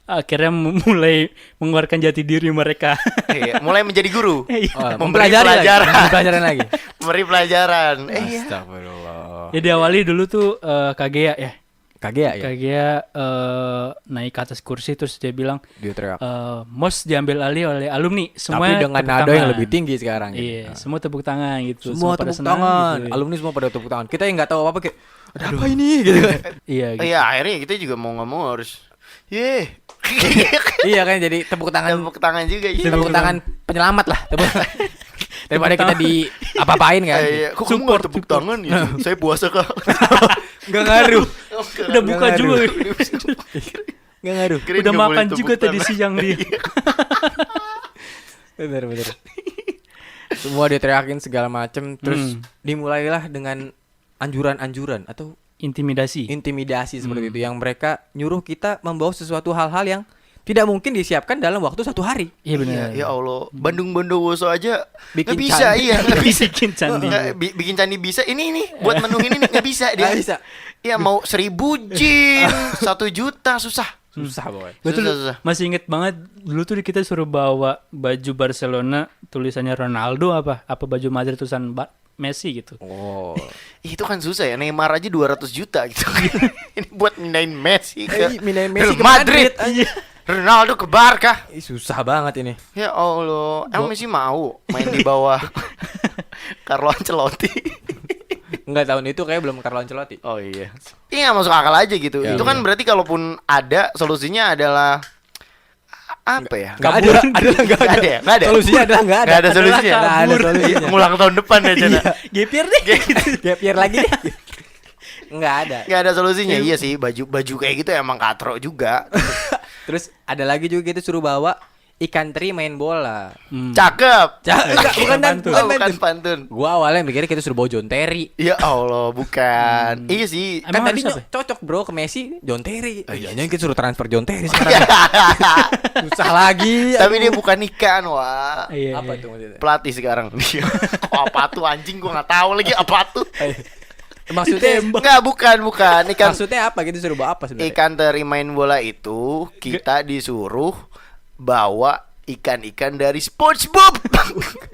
Akhirnya mulai mengeluarkan jati diri mereka. iya, mulai menjadi guru. Iya. Memberi Mempelajari lagi. pelajaran. Pelajaran lagi. Memberi pelajaran. Iya. Astagfirullah. Ya diawali dulu tuh Kagea ya. Kagea ya? Kagea naik ke atas kursi terus dia bilang, Dia teriak. MOS diambil alih oleh alumni. Tapi Semua dengan tepuk nada yang tangan. lebih tinggi sekarang. Iya, gitu. semua tepuk tangan gitu. Semua pada tepuk senang tangan. gitu. Alumni semua pada tepuk tangan. Kita yang nggak tahu apa kayak ada apa ini gitu. Iya gitu. Iya, akhirnya kita juga mau nggak mau harus Iya kan jadi tepuk tangan. tepuk tangan juga. Iya. Tepuk tangan penyelamat lah. Daripada kita di apa-apain kan. Iya, kok kamu nggak tepuk tangan gitu? Saya puasa kak. Nggak ngaruh. Udah buka ngaruh. juga. Nggak ngaruh. Kirain Udah nggak boleh makan tepuk juga tadi tangan. siang dia. Bener. Semua diteriakin segala macem. Terus dimulailah dengan anjuran-anjuran atau Intimidasi. intimidasi seperti itu. Yang mereka nyuruh kita membawa sesuatu hal-hal yang tidak mungkin disiapkan dalam waktu 1 hari. Iya benar. Ya Allah, Bandung Bondowoso aja Bikin nggak bisa, candi. iya nggak bisa. Bikin candi. Bikin candi bisa. Ini buat menu ini nggak bisa dia. Nggak bisa. Iya mau 1000 jin, 1 juta susah. Susah banget. Betul. Susah. Masih inget banget dulu tuh kita suruh bawa baju Barcelona tulisannya Ronaldo apa baju Madrid tulisan Messi gitu. Oh. Itu kan susah ya. Neymar aja 200 juta gitu. Ini buat mindahin Messi ke Mindahin Messi ke Madrid. Madrid. Ronaldo ke Barca. Ih, susah banget ini. Ya Allah, emang Messi mau main di bawah Carlo Ancelotti? Enggak, tahun itu kayak belum Carlo Ancelotti. Oh iya. Iya, nggak masuk akal aja gitu. Ya, Itu kan berarti kalaupun ada solusinya adalah apa ya? Enggak ada ya? Nggak ada. Solusinya adalah enggak ada. Nggak ada solusinya. Nggak ada Kabur. solusinya. Ngulang tahun depan ya, Cana. Gepir deh. Gap year lagi deh. Enggak ada. Nggak ada solusinya. Iya sih, baju kayak gitu emang katro juga. Terus ada lagi juga kita suruh bawa ikan teri main bola. Cakep. Enggak, bukan pantun. Oh, bukan pantun. Gua awalnya mikirnya kita suruh bawa John Terry. Ya Allah, bukan. Iya sih. Kan Emang tadi harus apa? cocok bro ke Messi John Terry. Iya, kita suruh transfer John Terry sekarang. Susah lagi. Tapi dia bukan ikan, wah. Iya. Apa iya. itu maksudnya? Pelatih sekarang. Oh, apa tuh anjing, gua nggak tahu lagi apa tuh. Maksudnya Enggak, bukan. Ikan maksudnya apa? Kita suruh bawa apa sebenarnya? ikan teri main bola itu kita disuruh bawa ikan-ikan dari SpongeBob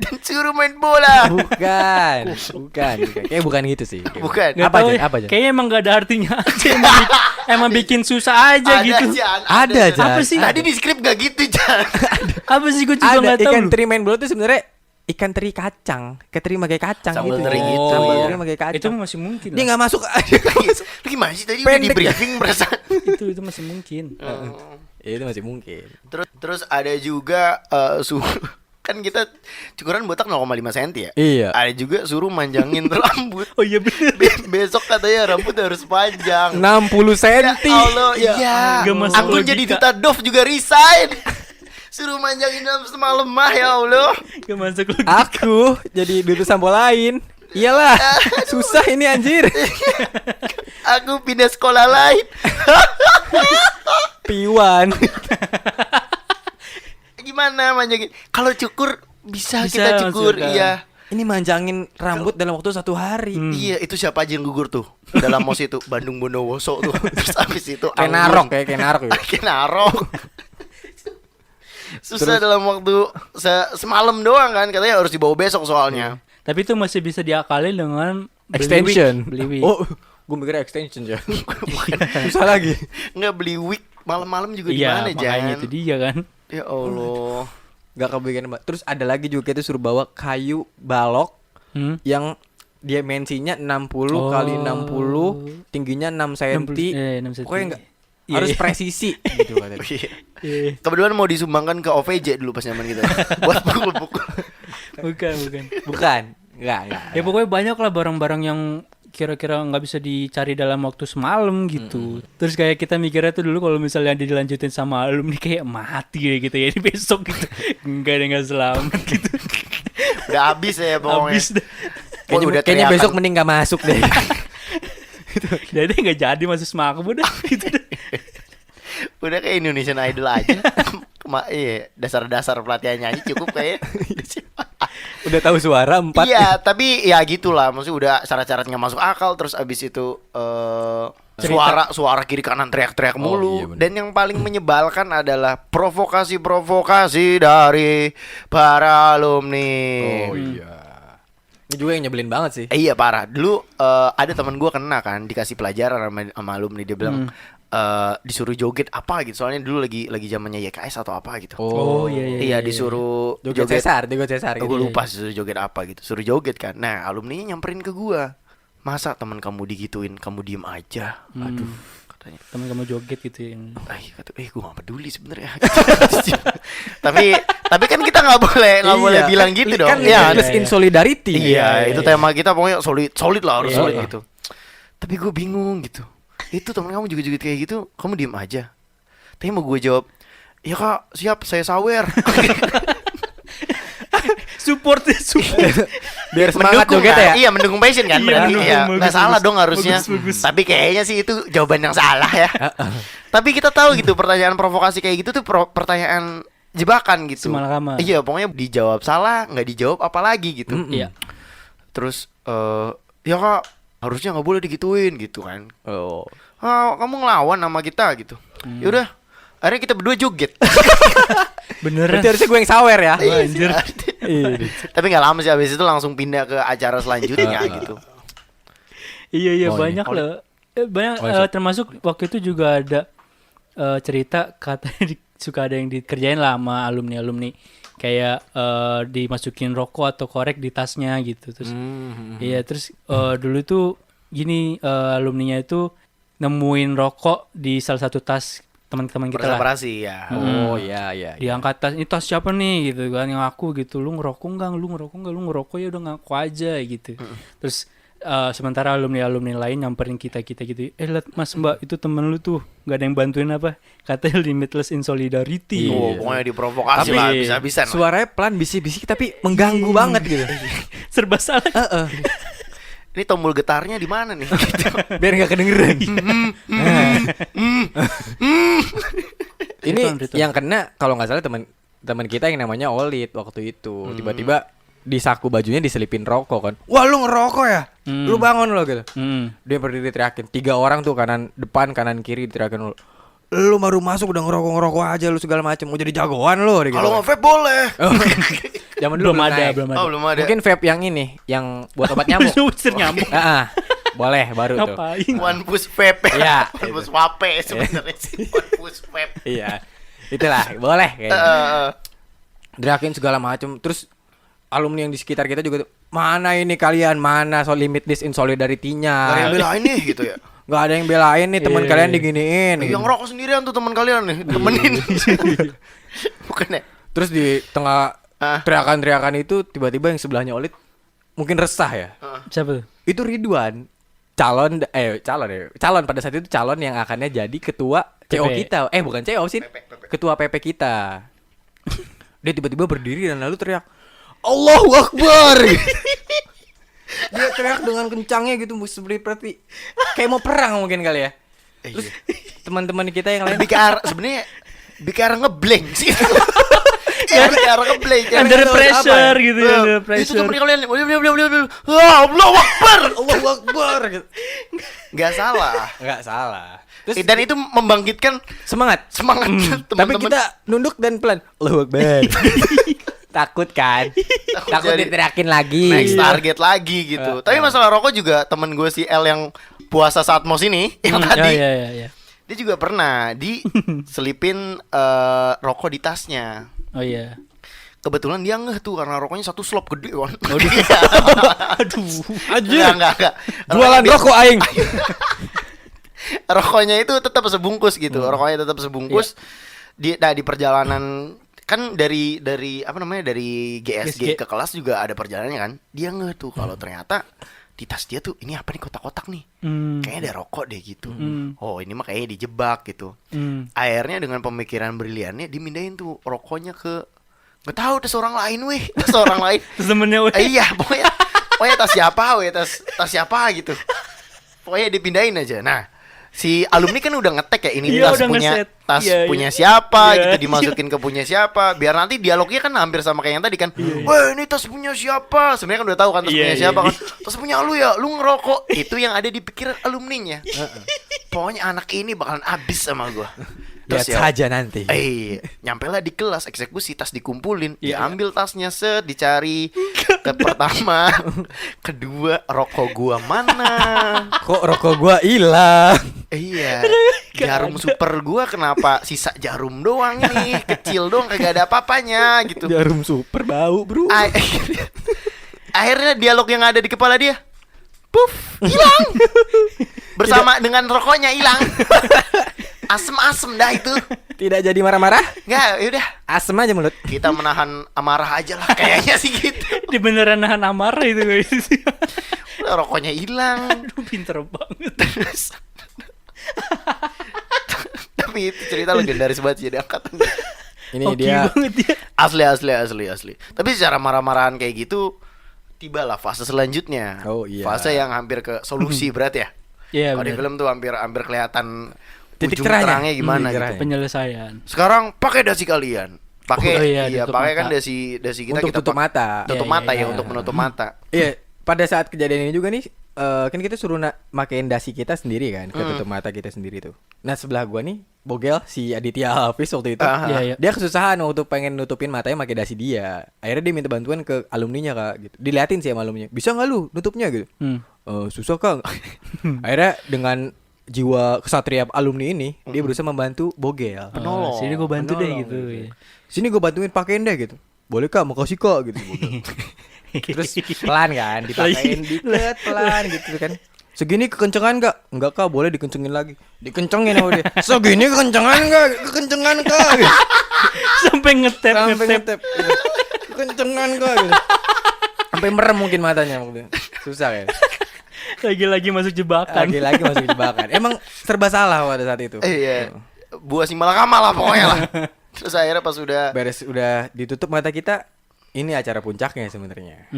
dan suruh main bola. Bukan. Kayak bukan gitu sih. Bukan. Nggak Apa tahu aja? ya. Apa aja? Kayaknya emang gak ada artinya aja. Emang bikin susah aja gitu. Ada aja. Apa sih? Tadi di skrip gak gitu, Jan. Apa sih gue juga Ada nggak tahu. ikan teri main bola itu sebenarnya ikan teri kacang, terima kayak kacang Sambal gitu. teri gitu, Sambal iya. teri kayak kacang. Itu masih mungkin. Dia lah. nggak masuk. Lu gimana sih tadi udah di Pendek. briefing merasa. itu masih mungkin. Itu masih mungkin. Terus ada juga suruh kan kita cukuran botak 0,5 cm ya. Iya. Ada juga suruh manjangin rambut. Oh iya bener. Besok katanya rambut harus panjang. 60 Ya senti. Allah, iya. Nggak masuk Aku logika. jadi duta Dove juga resign. Suruh manjangin dalam semalam mah ya Allah. Gak masuk lagi. Aku jadi duta sampo lain. Iyalah, susah ini anjir. Aku pindah sekolah lain. Piwan. Gimana manjangin? Kalau cukur bisa Bisa, kita cukur, maksudnya. iya. Ini manjangin rambut dalam waktu 1 hari. Iya, itu siapa aja yang gugur tuh? Dalam mos itu Bandung Bondowoso tuh. Terus habis itu Kayak narok ya, kayak narok ya. Kayak narok. Susah dalam waktu semalam doang kan, katanya harus dibawa besok soalnya. Tapi itu masih bisa diakalin dengan beli Extension. wig, beli wig. Oh, gue mikirnya extension ya. Susah lagi. Nggak beli wig malam-malam juga Iya, di mana, makanya Jan? itu dia kan. Ya Allah. Gak kebagian Mbak. Terus ada lagi juga itu suruh bawa kayu balok yang dimensinya 60 kali 60, tingginya 6 cm. 6 cm. Pokoknya enggak Iya, harus iya. presisi gitu katanya. Iya. Kebetulan mau disumbangkan ke OVJ dulu pas zaman kita. Buat pukul-pukul. Bukan. Bukan. Enggak. Ya pokoknya banyak lah barang-barang yang kira-kira nggak bisa dicari dalam waktu semalam gitu. Terus kayak kita mikirnya tuh dulu kalau misalnya dilanjutin sama alumni kayak mati ya gitu ya di besok gitu. Enggak ada nggak selamat gitu. Udah habis ya pokoknya. Habis dah. Pokoknya udah Kayaknya teriakan. besok mending gak masuk deh. Jadi nggak jadi masih semangat udah gitu deh. Udah kayak Indonesian Idol aja. Iya, dasar-dasar pelatihannya aja cukup kayak. Udah tahu suara 4. Iya, tapi ya gitulah. Maksudnya udah syarat-syarat nggak masuk akal. Terus abis itu suara kiri kanan teriak-teriak mulu. iya bener. Dan yang paling menyebalkan adalah provokasi-provokasi dari para alumni. Oh iya. Ini juga yang nyebelin banget sih. Iya parah. Dulu ada teman gue kena kan, dikasih pelajaran sama alumni, dia bilang disuruh joget apa gitu. Soalnya dulu lagi zamannya YKS atau apa gitu. Oh iya. Iya disuruh Joget Cesar, joget Cesar gitu. Gue lupa suruh joget apa gitu. Suruh joget kan. Nah alumninya nyamperin ke gua. Masa teman kamu digituin, kamu diem aja. Aduh katanya. Temen kamu joget gitu yang. Kata, gue gak peduli sebenarnya. tapi kan kita nggak boleh bilang gitu dong. Kan Iya, limitless in solidarity. iya, itu tema kita pokoknya solid lah, harus Iya, solid iya. gitu. Tapi gue bingung gitu. Itu teman kamu juga joget kayak gitu, kamu diem aja. Tapi mau gue jawab, ya kak, siap, saya sawer. Support. Biar semangat Mendukung joget kan? ya. Iya, mendukung passion kan, Iya, berarti mendukung, ya. bagus, Nggak salah bagus. dong harusnya. Bagus. Tapi kayaknya sih itu jawaban yang salah ya. Tapi kita tahu gitu, pertanyaan provokasi kayak gitu tuh pertanyaan jebakan gitu. Semalakama. Iya, pokoknya dijawab salah, nggak dijawab apa lagi gitu. Iya. Terus ya kak, harusnya nggak boleh digituin gitu kan. Oh. Kamu ngelawan sama kita gitu. Yaudah, akhirnya kita berdua joget. Beneran. Berarti harusnya gue yang sawer ya. Anjir. Tapi nggak lama sih, habis itu langsung pindah ke acara selanjutnya gitu. Iya Oh, banyak iya. loh. Banyak Oh, termasuk waktu itu juga ada cerita katanya suka ada yang dikerjain lah sama alumni kayak dimasukin rokok atau korek di tasnya gitu. Terus iya terus dulu tuh gini alumninya itu nemuin rokok di salah satu tas teman-teman kita lah. Perseparasi ya. Oh iya. Diangkat tas, ini tas siapa nih gitu kan, yang aku gitu, lu ngerokok enggak, lu ngerokok ya udah ngaku aja gitu. Terus sementara alumni lain nyamperin kita gitu, lihat mas mbak itu temen lu tuh nggak ada yang bantuin apa, katanya limitless in solidarity. Oh, pokoknya diprovokasi Tapi lah, bisa-bisa. Suaranya pelan bisik-bisik tapi mengganggu banget gitu. Serba salah. Ini tombol getarnya di mana nih? Gitu. Biar nggak kedengeran. Ini Betul. yang kena kalau nggak salah teman kita yang namanya Olit waktu itu. Tiba-tiba di saku bajunya diselipin rokok kan. Wah lu ngerokok ya? Lu bangun lo gitu. Dia berdiri teriakin. 3 orang tuh kanan depan kanan kiri teriakin lu. Lu baru masuk udah ngerokok aja lu segala macam. Mau jadi jagoan lu gitu. Kalau nge-vape boleh. Zaman dulu belum ada. Oh, belum ada. Mungkin vape yang ini, yang buat obat nyamuk. Usir nyamuk. Boleh baru tuh. Ngapain? One push vape. Iya. One push vape sebenarnya sih. One push vape. Iya. Itulah, boleh kayaknya. Teriakin segala macam. Terus alumni yang di sekitar kita juga tuh, mana ini kalian, mana limitless in solidarity-nya. Gak ada yang belain nih gitu ya. Gak ada yang belain nih teman kalian diginiin. Yang ngerokok sendirian tuh teman kalian nih, temenin. Bukan ya? Terus di tengah teriakan-teriakan itu tiba-tiba yang sebelahnya Olit mungkin resah ya. Siapa tuh? Itu Ridwan, calon pada saat itu calon yang akannya jadi ketua CO PP. kita. Bukan CO sih. Ketua PP kita. Dia tiba-tiba berdiri dan lalu teriak, Allahu Akbar. Dia teriak dengan kencangnya gitu, seperti kayak mau perang mungkin kali ya. Terus teman-teman kita yang lain Sebenarnya bicara ngeblank sih. Bicara ngeblank. Under pressure gitu ya, under Itu pressure. temen kalian. Allahu Akbar. Allahu Akbar gitu. Gak salah. Enggak salah. Terus Dan itu membangkitkan semangat. teman-teman. Tapi kita nunduk dan pelan. Allahu Akbar. Takut kan? Takut jadi diteriakin lagi. next target lagi gitu. Tapi masalah rokok juga temen gue si L yang puasa saat mos ini yang tadi. Iya. Dia juga pernah diselipin rokok di tasnya. Oh iya. Kebetulan dia ngeh tuh karena rokoknya satu slop gede kan. Aduh. Enggak. Jualan rokok aing. Rokoknya itu tetap sebungkus gitu. Rokoknya tetap sebungkus. Di perjalanan kan dari apa namanya, dari GSG ke kelas juga ada perjalanannya kan. Dia ngeh tuh kalau ternyata di tas dia tuh ini apa nih, kotak-kotak nih. Kayaknya ada rokok deh gitu. Oh, ini mah kayaknya dijebak gitu. Akhirnya dengan pemikiran briliannya dimindahin tuh rokoknya ke nggak tahu tas orang lain weh. Tas orang lain. Terus temennya weh. Iya, pokoknya tas siapa weh, tas siapa gitu. Pokoknya dipindahin aja. Nah, si alumni kan udah ngetek ya, ini Iya, tas udah punya ngeset. tas Iya, punya iya. siapa Iya, gitu, dimasukin ke punya siapa, biar nanti dialognya kan hampir sama kayak yang tadi kan. Wah, ini tas punya siapa? Sebenarnya kan udah tahu kan tas Iya, punya iya, siapa iya. kan. Tas punya lu ya, lu ngerokok. Itu yang ada di pikiran alumninya. Pokoknya anak ini bakalan abis sama gua. Lihat saja nanti. Nyampe lah di kelas, eksekusi, tas dikumpulin, Iya. diambil tasnya, dicari. Ke pertama, kedua, rokok gua mana? Kok rokok gua hilang? Iya, jarum super gua kenapa sisa jarum doang nih, kecil doang, kagak ada apa-apanya gitu. Jarum super bau, bro. Akhirnya dialog yang ada di kepala dia, puff, hilang. Bersama dengan rokoknya hilang. Asem-asem dah itu. Tidak jadi marah-marah? Nggak, yaudah. Asem aja mulut. Kita menahan amarah aja lah, kayaknya sih gitu. Di beneran nahan amarah itu guys. Udah, rokoknya hilang. Aduh, pinter banget. Terus tapi itu cerita legendaris banget sih, ada angkatan. Ini Oke dia. banget dia. Asli. Tapi secara marah-marahan kayak gitu, tibalah fase selanjutnya. Oh, iya. Fase yang hampir ke solusi berat ya. Iya Kalau di bener. film tuh hampir kelihatan Titik ujung terangnya. terangnya gimana Titik gitu. terangnya. Penyelesaian. Sekarang pakai dasi kalian. Pakai Oh, iya, tutup pakai kan mata. dasi kita Untuk kita tutup mata. Tutup Iya, mata iya, ya, iya. untuk menutup mata. Iya, pada saat kejadian ini juga nih, kan kita suruh makein dasi kita sendiri kan, ke tutup mata kita sendiri tuh. Nah sebelah gua nih, Bogel si Aditya Hafiz waktu itu, Iya, iya. dia kesusahan waktu pengen nutupin matanya pakai dasi dia. Akhirnya dia minta bantuan ke alumninya kak, gitu. Diliatin sih sama alumninya, bisa nggak lu nutupnya gitu? Susah kak. Akhirnya dengan jiwa kesatria alumni ini, dia berusaha membantu Bogel. Oh, sini gue bantu deh Penolong, gitu. gitu. Sini gue bantuin pakein deh gitu. Boleh kak, makasih kak gitu. Terus pelan kan, dipakein dikit pelan gitu kan. Segini kekencengan gak? Enggak kak, boleh dikencengin lagi. Dikencengin sama dia. Segini kekencengan gak? Kekencengan kak gitu. Sampai ngetep. Sampai ngetep. Kekencengan kak gitu. Sampai merem mungkin matanya waktu itu. Susah kan. Lagi-lagi masuk jebakan. Lagi-lagi masuk jebakan. Emang serba salah pada saat itu. Iya. Buah si malakama lah pokoknya lah. Terus akhirnya pas udah Beres udah ditutup mata kita, ini acara puncaknya sebenarnya.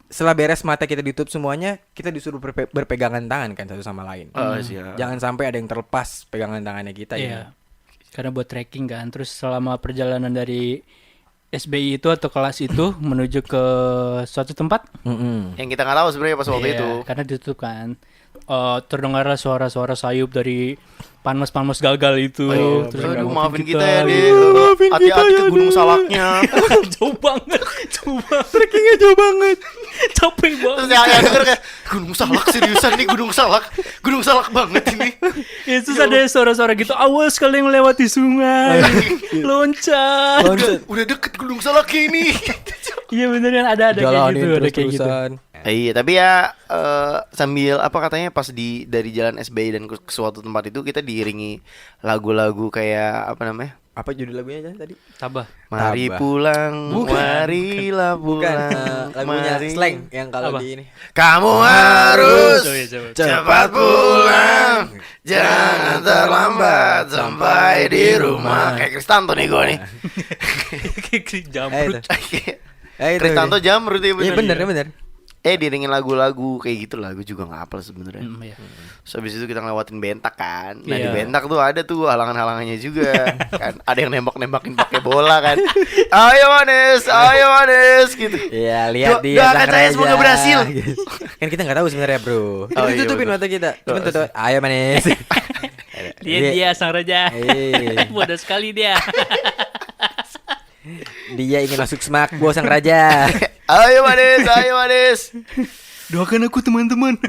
Setelah beres mata kita ditutup semuanya, kita disuruh berpegangan tangan kan satu sama lain. siap. Jangan sampai ada yang terlepas pegangan tangannya kita Iya. ya. Karena buat trekking kan. Terus selama perjalanan dari SBI itu atau kelas itu menuju ke suatu tempat. Yang kita nggak tahu sebenarnya pas waktu Iya, itu. karena ditutup kan. terdengarlah suara-suara sayup dari panas-panas gagal itu. Terus Aduh, ngelawatin maafin kita ya, Dek. Hati-hati ke Gunung Salaknya. Jauh banget, jauh banget. Trekkingnya jauh banget. Capek Terus banget. yang denger kayak Gunung Salak, seriusan nih Gunung Salak. Gunung Salak banget ini. Itu ada suara-suara gitu. Awas kalian melewati sungai. Loncat. Udah deket Gunung Salak ini. Iya beneran ada kayak Jalanin gitu, ada kayak gitu. terus-terusan. Iya, tapi ya sambil apa katanya pas dari jalan SBY dan ke suatu tempat itu kita diiringi lagu-lagu kayak apa namanya? Apa judul lagunya aja tadi? Tabah. Mari Tabah. pulang, Bukan. marilah Bukan pulang. lagunya mari. slang yang kalau Apa? di ini. Kamu harus Oh, iya, coba. cepat pulang, jangan terlambat sampai di rumah. Kayak Kristanto nih gue nih. Jamrut. Itu. Kristanto Jamrut ya Iya bener. bener. Diringin lagu-lagu kayak gitu, lagu juga nggak hafal sebenarnya. Iya. Terus habis itu kita ngelewatin bentak kan. Nah di Iya. bentak tuh ada tuh halangan-halangannya juga kan. Ada yang nembak-nembakin pakai bola kan. Ayo Manis gitu. Iya, lihat dia Doakan sang saya raja. semoga berhasil. Kan kita nggak tahu sebenarnya, Bro. Kita iya, tutupin betul. mata kita. Cuma tutup. Ayo manis. Lihat dia sang raja. Iya. Bodoh sekali dia. Dia ingin masuk smakbo sang raja. Ayo Manis. Doakan aku teman-teman.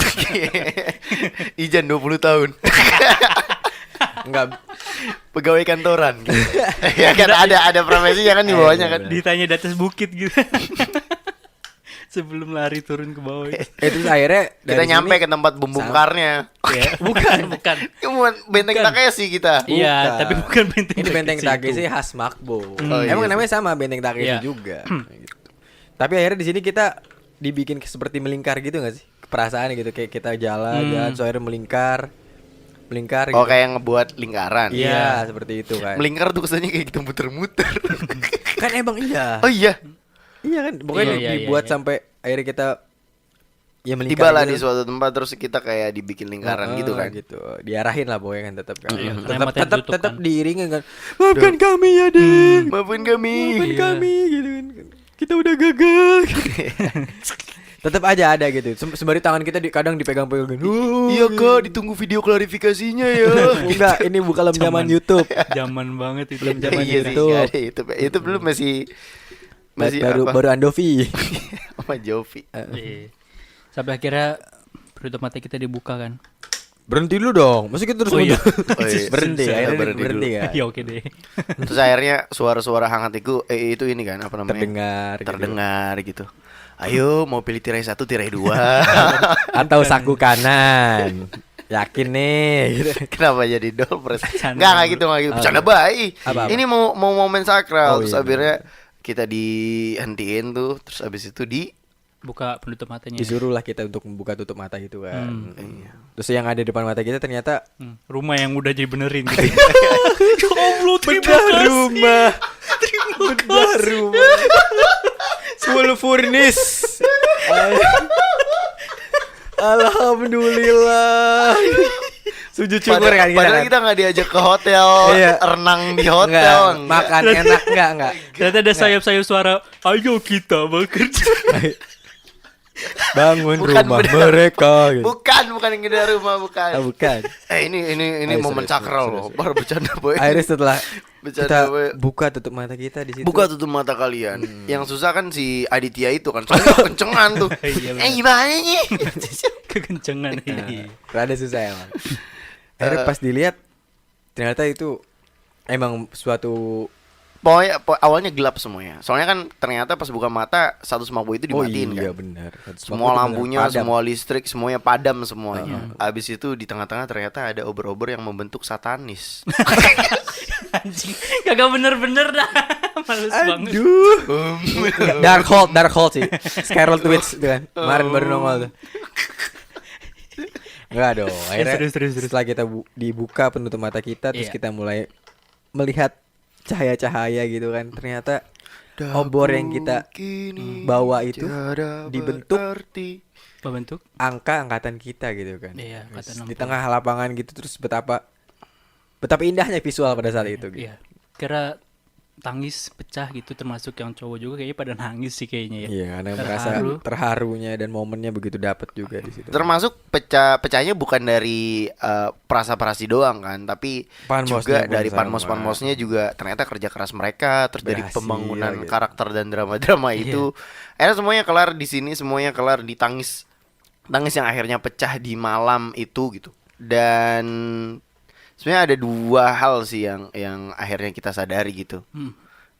Ijan 20 tahun. Enggak. Pegawai kantoran gitu. Ya kan ada profesinya kan di bawahnya kan. Ditanya di atas bukit gitu. Sebelum lari turun ke bawah. Terus akhirnya Kita dari nyampe sini- ke tempat bumbukarnya. Ya, bukan. Cuma benteng Bukan. Takeshi kita. Iya, Bukan. tapi bukan benteng. Ini benteng Takeshi Takeshi itu. khas Makbo. Oh, iya Emang sih. namanya sama benteng Takeshi Iya. juga. Gitu. Tapi akhirnya di sini kita dibikin seperti melingkar gitu gak sih? Perasaan gitu kayak kita jalan, so akhirnya melingkar gitu. Oh kayak ngebuat lingkaran. Iya, seperti itu kan. Melingkar tuh kesannya kayak gitu muter-muter. Kan emang iya. Oh iya. Iya kan, pokoknya Iya, iya, dibuat iya. sampai akhirnya kita ya melingkar. Tiba lah gitu. di suatu tempat terus kita kayak dibikin lingkaran gitu kan. Gitu. Diarahin lah pokoknya kan tetap kan. Iya, karena Tetap matanya tetap ditutup tetap kan. diiringin kan. Maafkan kami ya, Ding. Maafin kami. Maafkan Iya. kami gitu kan. Kita udah gagal. Tetap aja ada gitu. Sembari tangan kita kadang dipegang-pegang. Iya kak, ditunggu video klarifikasinya ya. Enggak, ini bukan zaman YouTube. Zaman banget itu. Zaman Iya sih, YouTube. nggak ada YouTube. YouTube dulu masih baru apa? baru Andovi. Sama Jovi. Iya. Sampai akhirnya penutup mata kita dibuka kan. Berhenti dulu dong. Masa kita terus Oh iya. Oh, iya. berhenti, Saya akhirnya berhenti berhenti dulu. kan. Ya oke deh. Terus akhirnya suara-suara hangat itu ini kan apa namanya? Terdengar gitu. Terdengar gitu. Ayo mau pilih tirai 1, tirai 2. Atau saku kanan. Yakin nih gitu. Kenapa jadi dolpres? Bercanda. Enggak gitu, enggak gitu. Bercanda baik. Apa-apa? Ini mau momen sakral. Oh, Terus iya, akhirnya kita dihentiin tuh. Terus abis itu Buka penutup matanya. Disuruh lah kita untuk membuka tutup mata gitu kan. Iya. Terus yang ada di depan mata kita ternyata Rumah yang udah jadi benerin gitu. Ya Allah, terima kasih. rumah. Bedah rumah. Full furnish. Alhamdulillah. Sujud syukur kan kita. Padahal kan? kita nggak diajak ke hotel, Iya. renang di Enggak, hotel, makan enak enggak. Ternyata ada sayap-sayap suara, ayo kita bekerja. Bangun Bukan rumah benar. mereka gitu. Bukan yang gede rumah, bukan. Ah, bukan. Ini Ayo, momen serius, sakral serius, loh. serius. Baru bercanda boy. Akhirnya setelah Bercanda, kita Boy. buka tutup mata kita di situ. Buka tutup mata kalian. Yang susah kan si Aditya itu kan. Soalnya kencengan tuh. Iya, benar. Gimana nih? Kekencengan ini. Rada susah emang. Akhirnya pas dilihat ternyata itu emang suatu Pokoknya awalnya gelap semuanya. Soalnya kan ternyata pas buka mata 150 itu dimatiin iya kan. benar. Semua lampunya, Padam. semua listrik, semuanya padam semuanya. Abis itu di tengah-tengah ternyata ada obor-obor yang membentuk satanis. Anjing, kagak bener-bener dah. Males banget. Aduh. Dark Hold sih. Scarlet Witch itu kan. Kemarin baru nongol tuh. Enggak dong. Akhirnya serius. setelah kita dibuka penutup mata kita terus Iya. kita mulai melihat cahaya-cahaya gitu kan. Ternyata obor yang kita bawa itu dibentuk Apa bentuk? angka angkatan kita gitu kan. Iya, angkatan Di 60. tengah lapangan gitu terus betapa indahnya visual pada saat itu gitu. Iya. Kira tangis pecah gitu, termasuk yang cowok juga kayaknya pada nangis sih kayaknya ya. Iya, karena merasa terharunya dan momennya begitu dapat juga di situ. Termasuk pecahnya bukan dari prasa-prasi doang kan, tapi juga dari panmos-panmosnya juga ternyata kerja keras mereka, terus dari pembangunan karakter dan drama-drama itu. Akhirnya semuanya kelar di sini, semuanya kelar di tangis yang akhirnya pecah di malam itu gitu. Dan sebenarnya ada dua hal sih yang akhirnya kita sadari gitu.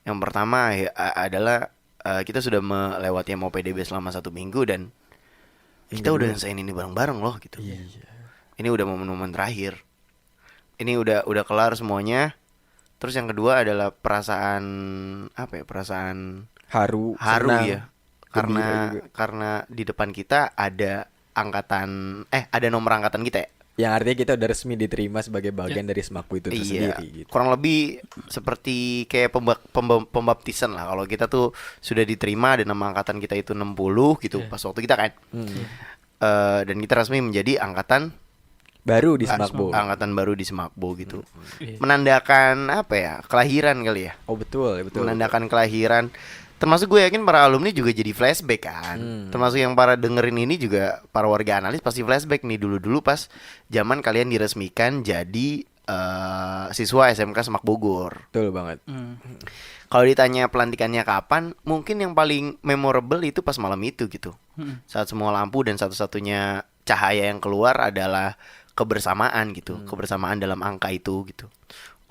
Yang pertama adalah kita sudah melewati MOPDB selama 1 minggu dan kita udah ngerasain ini bareng-bareng loh gitu. Ini udah momen-momen terakhir. Ini udah kelar semuanya. Terus yang kedua adalah perasaan perasaan haru ya. Karena di depan kita ada ada nomor angkatan kita ya. Yang artinya kita udah resmi diterima sebagai bagian dari Smakbo itu sendiri gitu. Kurang lebih seperti kayak pembaptisan lah. Kalau kita tuh sudah diterima dan nama angkatan kita itu 60 gitu pas waktu kita kan. Dan kita resmi menjadi angkatan baru di Smakbo. Angkatan baru di Smakbo gitu. Menandakan kelahiran kali ya. Oh betul. Menandakan kelahiran. Termasuk gue yakin para alumni juga jadi flashback kan. Termasuk yang para dengerin ini juga para warga analis pasti flashback nih dulu-dulu pas zaman kalian diresmikan jadi siswa SMK Semak Bogor. Betul banget. Kalau ditanya pelantikannya kapan, mungkin yang paling memorable itu pas malam itu gitu. Saat semua lampu dan satu-satunya cahaya yang keluar adalah kebersamaan gitu. Kebersamaan dalam angka itu gitu.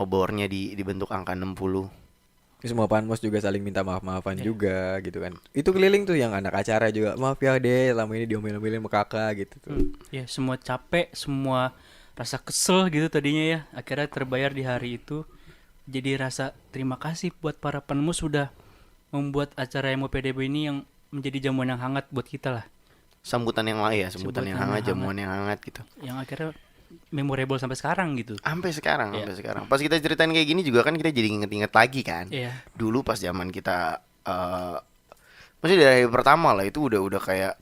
Obornya dibentuk angka 60. Semua panmos juga saling minta maaf-maafan juga gitu kan. Itu keliling tuh yang anak acara juga. Maaf ya deh, selama ini diomel-omelin sama kakak gitu tuh. Ya semua capek, semua rasa kesel gitu tadinya ya. Akhirnya terbayar di hari itu. Jadi rasa terima kasih buat para panmos sudah membuat acara MOPDB ini yang menjadi jamuan yang hangat buat kita lah. Sambutan yang yang hangat, jamuan yang hangat gitu. Yang akhirnya memorable sampai sekarang gitu. Sampai sekarang. Pas kita ceritain kayak gini juga kan kita jadi inget-inget lagi kan. Dulu pas zaman kita maksudnya dari hari pertama lah itu udah kayak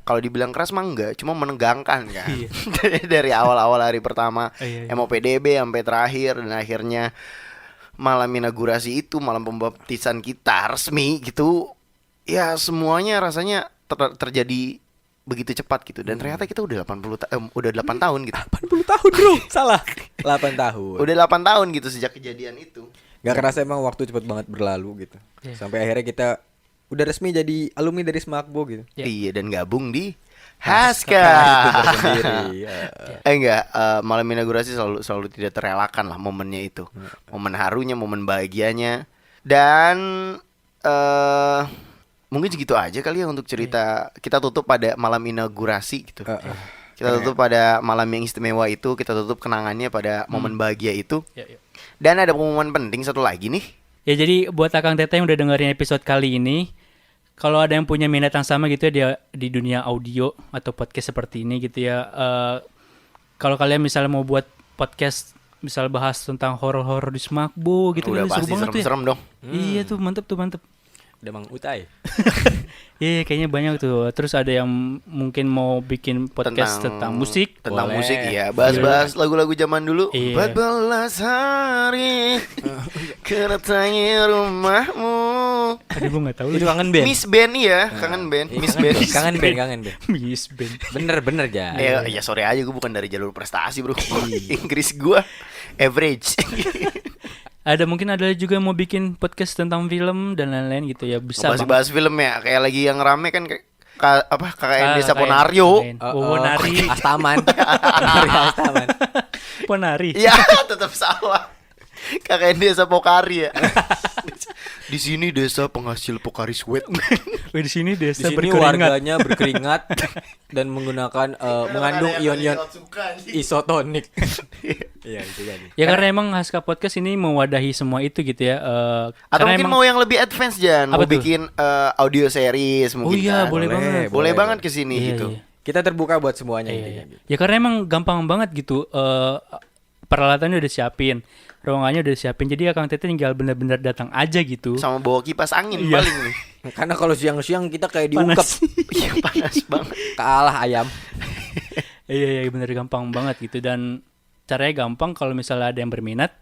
kalau dibilang keras mah enggak, cuma menegangkan kan. Dari awal-awal hari pertama MOPDB sampai terakhir dan akhirnya malam inaugurasi itu, malam pembaptisan kita resmi gitu. Ya semuanya rasanya terjadi begitu cepat gitu dan ternyata kita udah 8 tahun gitu. 80 tahun bro, salah. 8 tahun. Udah 8 tahun gitu sejak kejadian itu. Gak kerasa emang waktu cepet banget berlalu gitu. Sampai akhirnya kita udah resmi jadi alumni dari Smakbo gitu. Iya dan gabung di Haska. Malam inaugurasi selalu tidak terelakkan lah momennya itu. Momen harunya, momen bahagianya dan mungkin segitu aja kali ya untuk cerita. Kita tutup pada malam inaugurasi gitu. Kita tutup pada malam yang istimewa itu. Kita tutup kenangannya pada momen bahagia itu. Dan ada pengumuman penting satu lagi nih. Ya jadi buat Akang Teteh yang udah dengerin episode kali ini, kalau ada yang punya minat yang sama gitu ya di dunia audio atau podcast seperti ini gitu ya. Kalau kalian misalnya mau buat podcast misal bahas tentang horor-horor di Smakbo gitu, udah pasti serem-serem dong. Iya tuh mantep. Udah Mang Utai. Iya kayaknya banyak tuh. Terus ada yang mungkin mau bikin podcast tentang musik. Tentang musik ya. Bahas-bahas lagu-lagu zaman dulu. 14 hari kedatangi rumahmu. Aduh gue gak tahu. Itu kangen band. Miss Band ya. Kangen band. Miss Band. Kangen band. Miss Band. Bener ya. Ya sorry aja gue bukan dari jalur prestasi bro. Inggris gue average. Mungkin ada juga mau bikin podcast tentang film dan lain-lain gitu ya, bisa bahas film ya, kayak lagi yang rame kan KKN Desa Ponario. Ponari Astaman. Ponari. Ya, tetap salah. KKN Desa Pokari ya. Di sini desa penghasil Pokari sweat. Di sini desa di sini warganya berkeringat dan menggunakan mengandung ion-ion isotonik. Iya itu kan. Ya karena emang Haska Podcast ini mewadahi semua itu gitu ya. Atau mungkin mau yang lebih advance Jan, mau bikin audio series mungkin. Oh iya, kan? boleh banget. Boleh banget kesini gitu. Iya. Kita terbuka buat semuanya gitu. Ya karena emang gampang banget gitu. Peralatannya udah siapin, ruangannya udah siapin, jadi Akang Teteh tinggal bener-bener datang aja gitu. Sama bawa kipas angin paling nih. Karena kalau siang-siang kita kayak diungkep. Iya panas banget. Kalah ayam. Iya bener gampang banget gitu dan caranya gampang kalau misalnya ada yang berminat,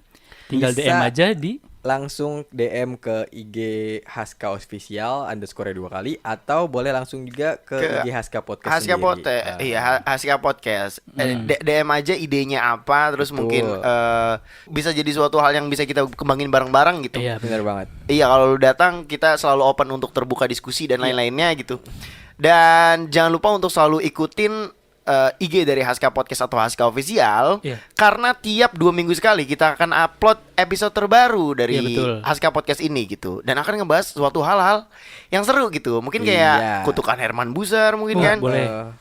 tinggal bisa DM aja di langsung DM ke IG Haska Official _ 2 kali, atau boleh langsung juga ke IG Haska Podcast Haska sendiri. Podcast, iya Haska Podcast. DM aja idenya apa, terus mungkin bisa jadi suatu hal yang bisa kita kembangin bareng-bareng gitu. Iya, Benar banget. Iya, kalau lu datang kita selalu open untuk terbuka diskusi dan lain-lainnya gitu. Dan jangan lupa untuk selalu ikutin IG dari Haska Podcast atau Haska Official. Karena tiap 2 minggu sekali kita akan upload episode terbaru dari Haska Podcast ini gitu. Dan akan ngebahas suatu hal-hal yang seru gitu. Mungkin kayak kutukan Herman Busar mungkin kan. Boleh.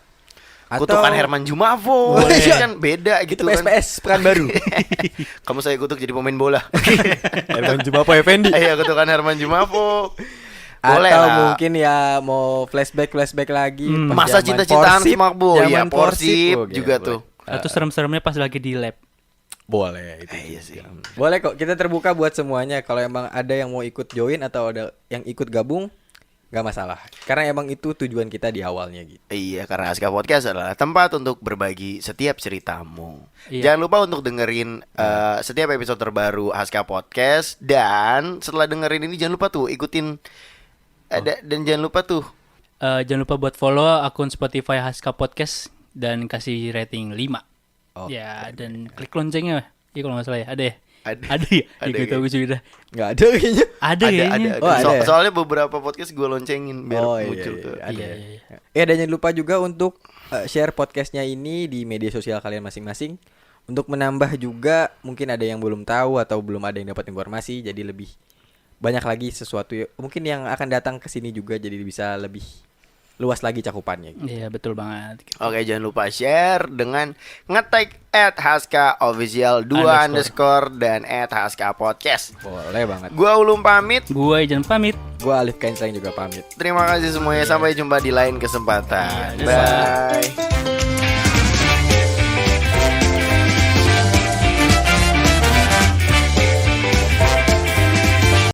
Kutukan Herman Jumavo. Kan beda gitu kan. PSPS Pekanbaru. Kamu saya kutuk jadi pemain bola. Herman Jumavo Effendi. Iya, kutukan Herman Jumavo. Boleh atau lah. Mungkin ya mau flashback lagi masa cinta-cintaan semak bu. Ya Persib juga boleh. tuh. Atau serem-seremnya pas lagi di lab. Boleh itu. Iya sih. Boleh kok, kita terbuka buat semuanya. Kalau emang ada yang mau ikut join atau ada yang ikut gabung, gak masalah. Karena emang itu tujuan kita di awalnya gitu. Iya, karena Haska Podcast adalah tempat untuk berbagi setiap ceritamu. Jangan lupa untuk dengerin setiap episode terbaru Haska Podcast. Dan setelah dengerin ini jangan lupa tuh ikutin dan jangan lupa tuh jangan lupa buat follow akun Spotify Haska Podcast dan kasih rating 5. Ya, dan klik loncengnya. Iya kalau nggak salah ya, ada ya? Ada ya? Ada gitu gue juga. Nggak ada kayaknya. Ada kayaknya. Ada ya? Soalnya beberapa podcast gue loncengin biar muncul tuh. Dan jangan lupa juga untuk share podcastnya ini di media sosial kalian masing-masing. Untuk menambah juga, mungkin ada yang belum tahu atau belum ada yang dapat informasi, jadi lebih banyak lagi sesuatu mungkin yang akan datang ke sini juga, jadi bisa lebih luas lagi cakupannya gitu. Iya, betul banget. Oke, jangan lupa share dengan nge-tag @haskaofficial 2_ dan @haskapodcast. Boleh banget. Gua Ulum pamit. Gua Ijan pamit. Gua Alif Kainslang juga pamit. Terima kasih semuanya, sampai jumpa di lain kesempatan. Bye.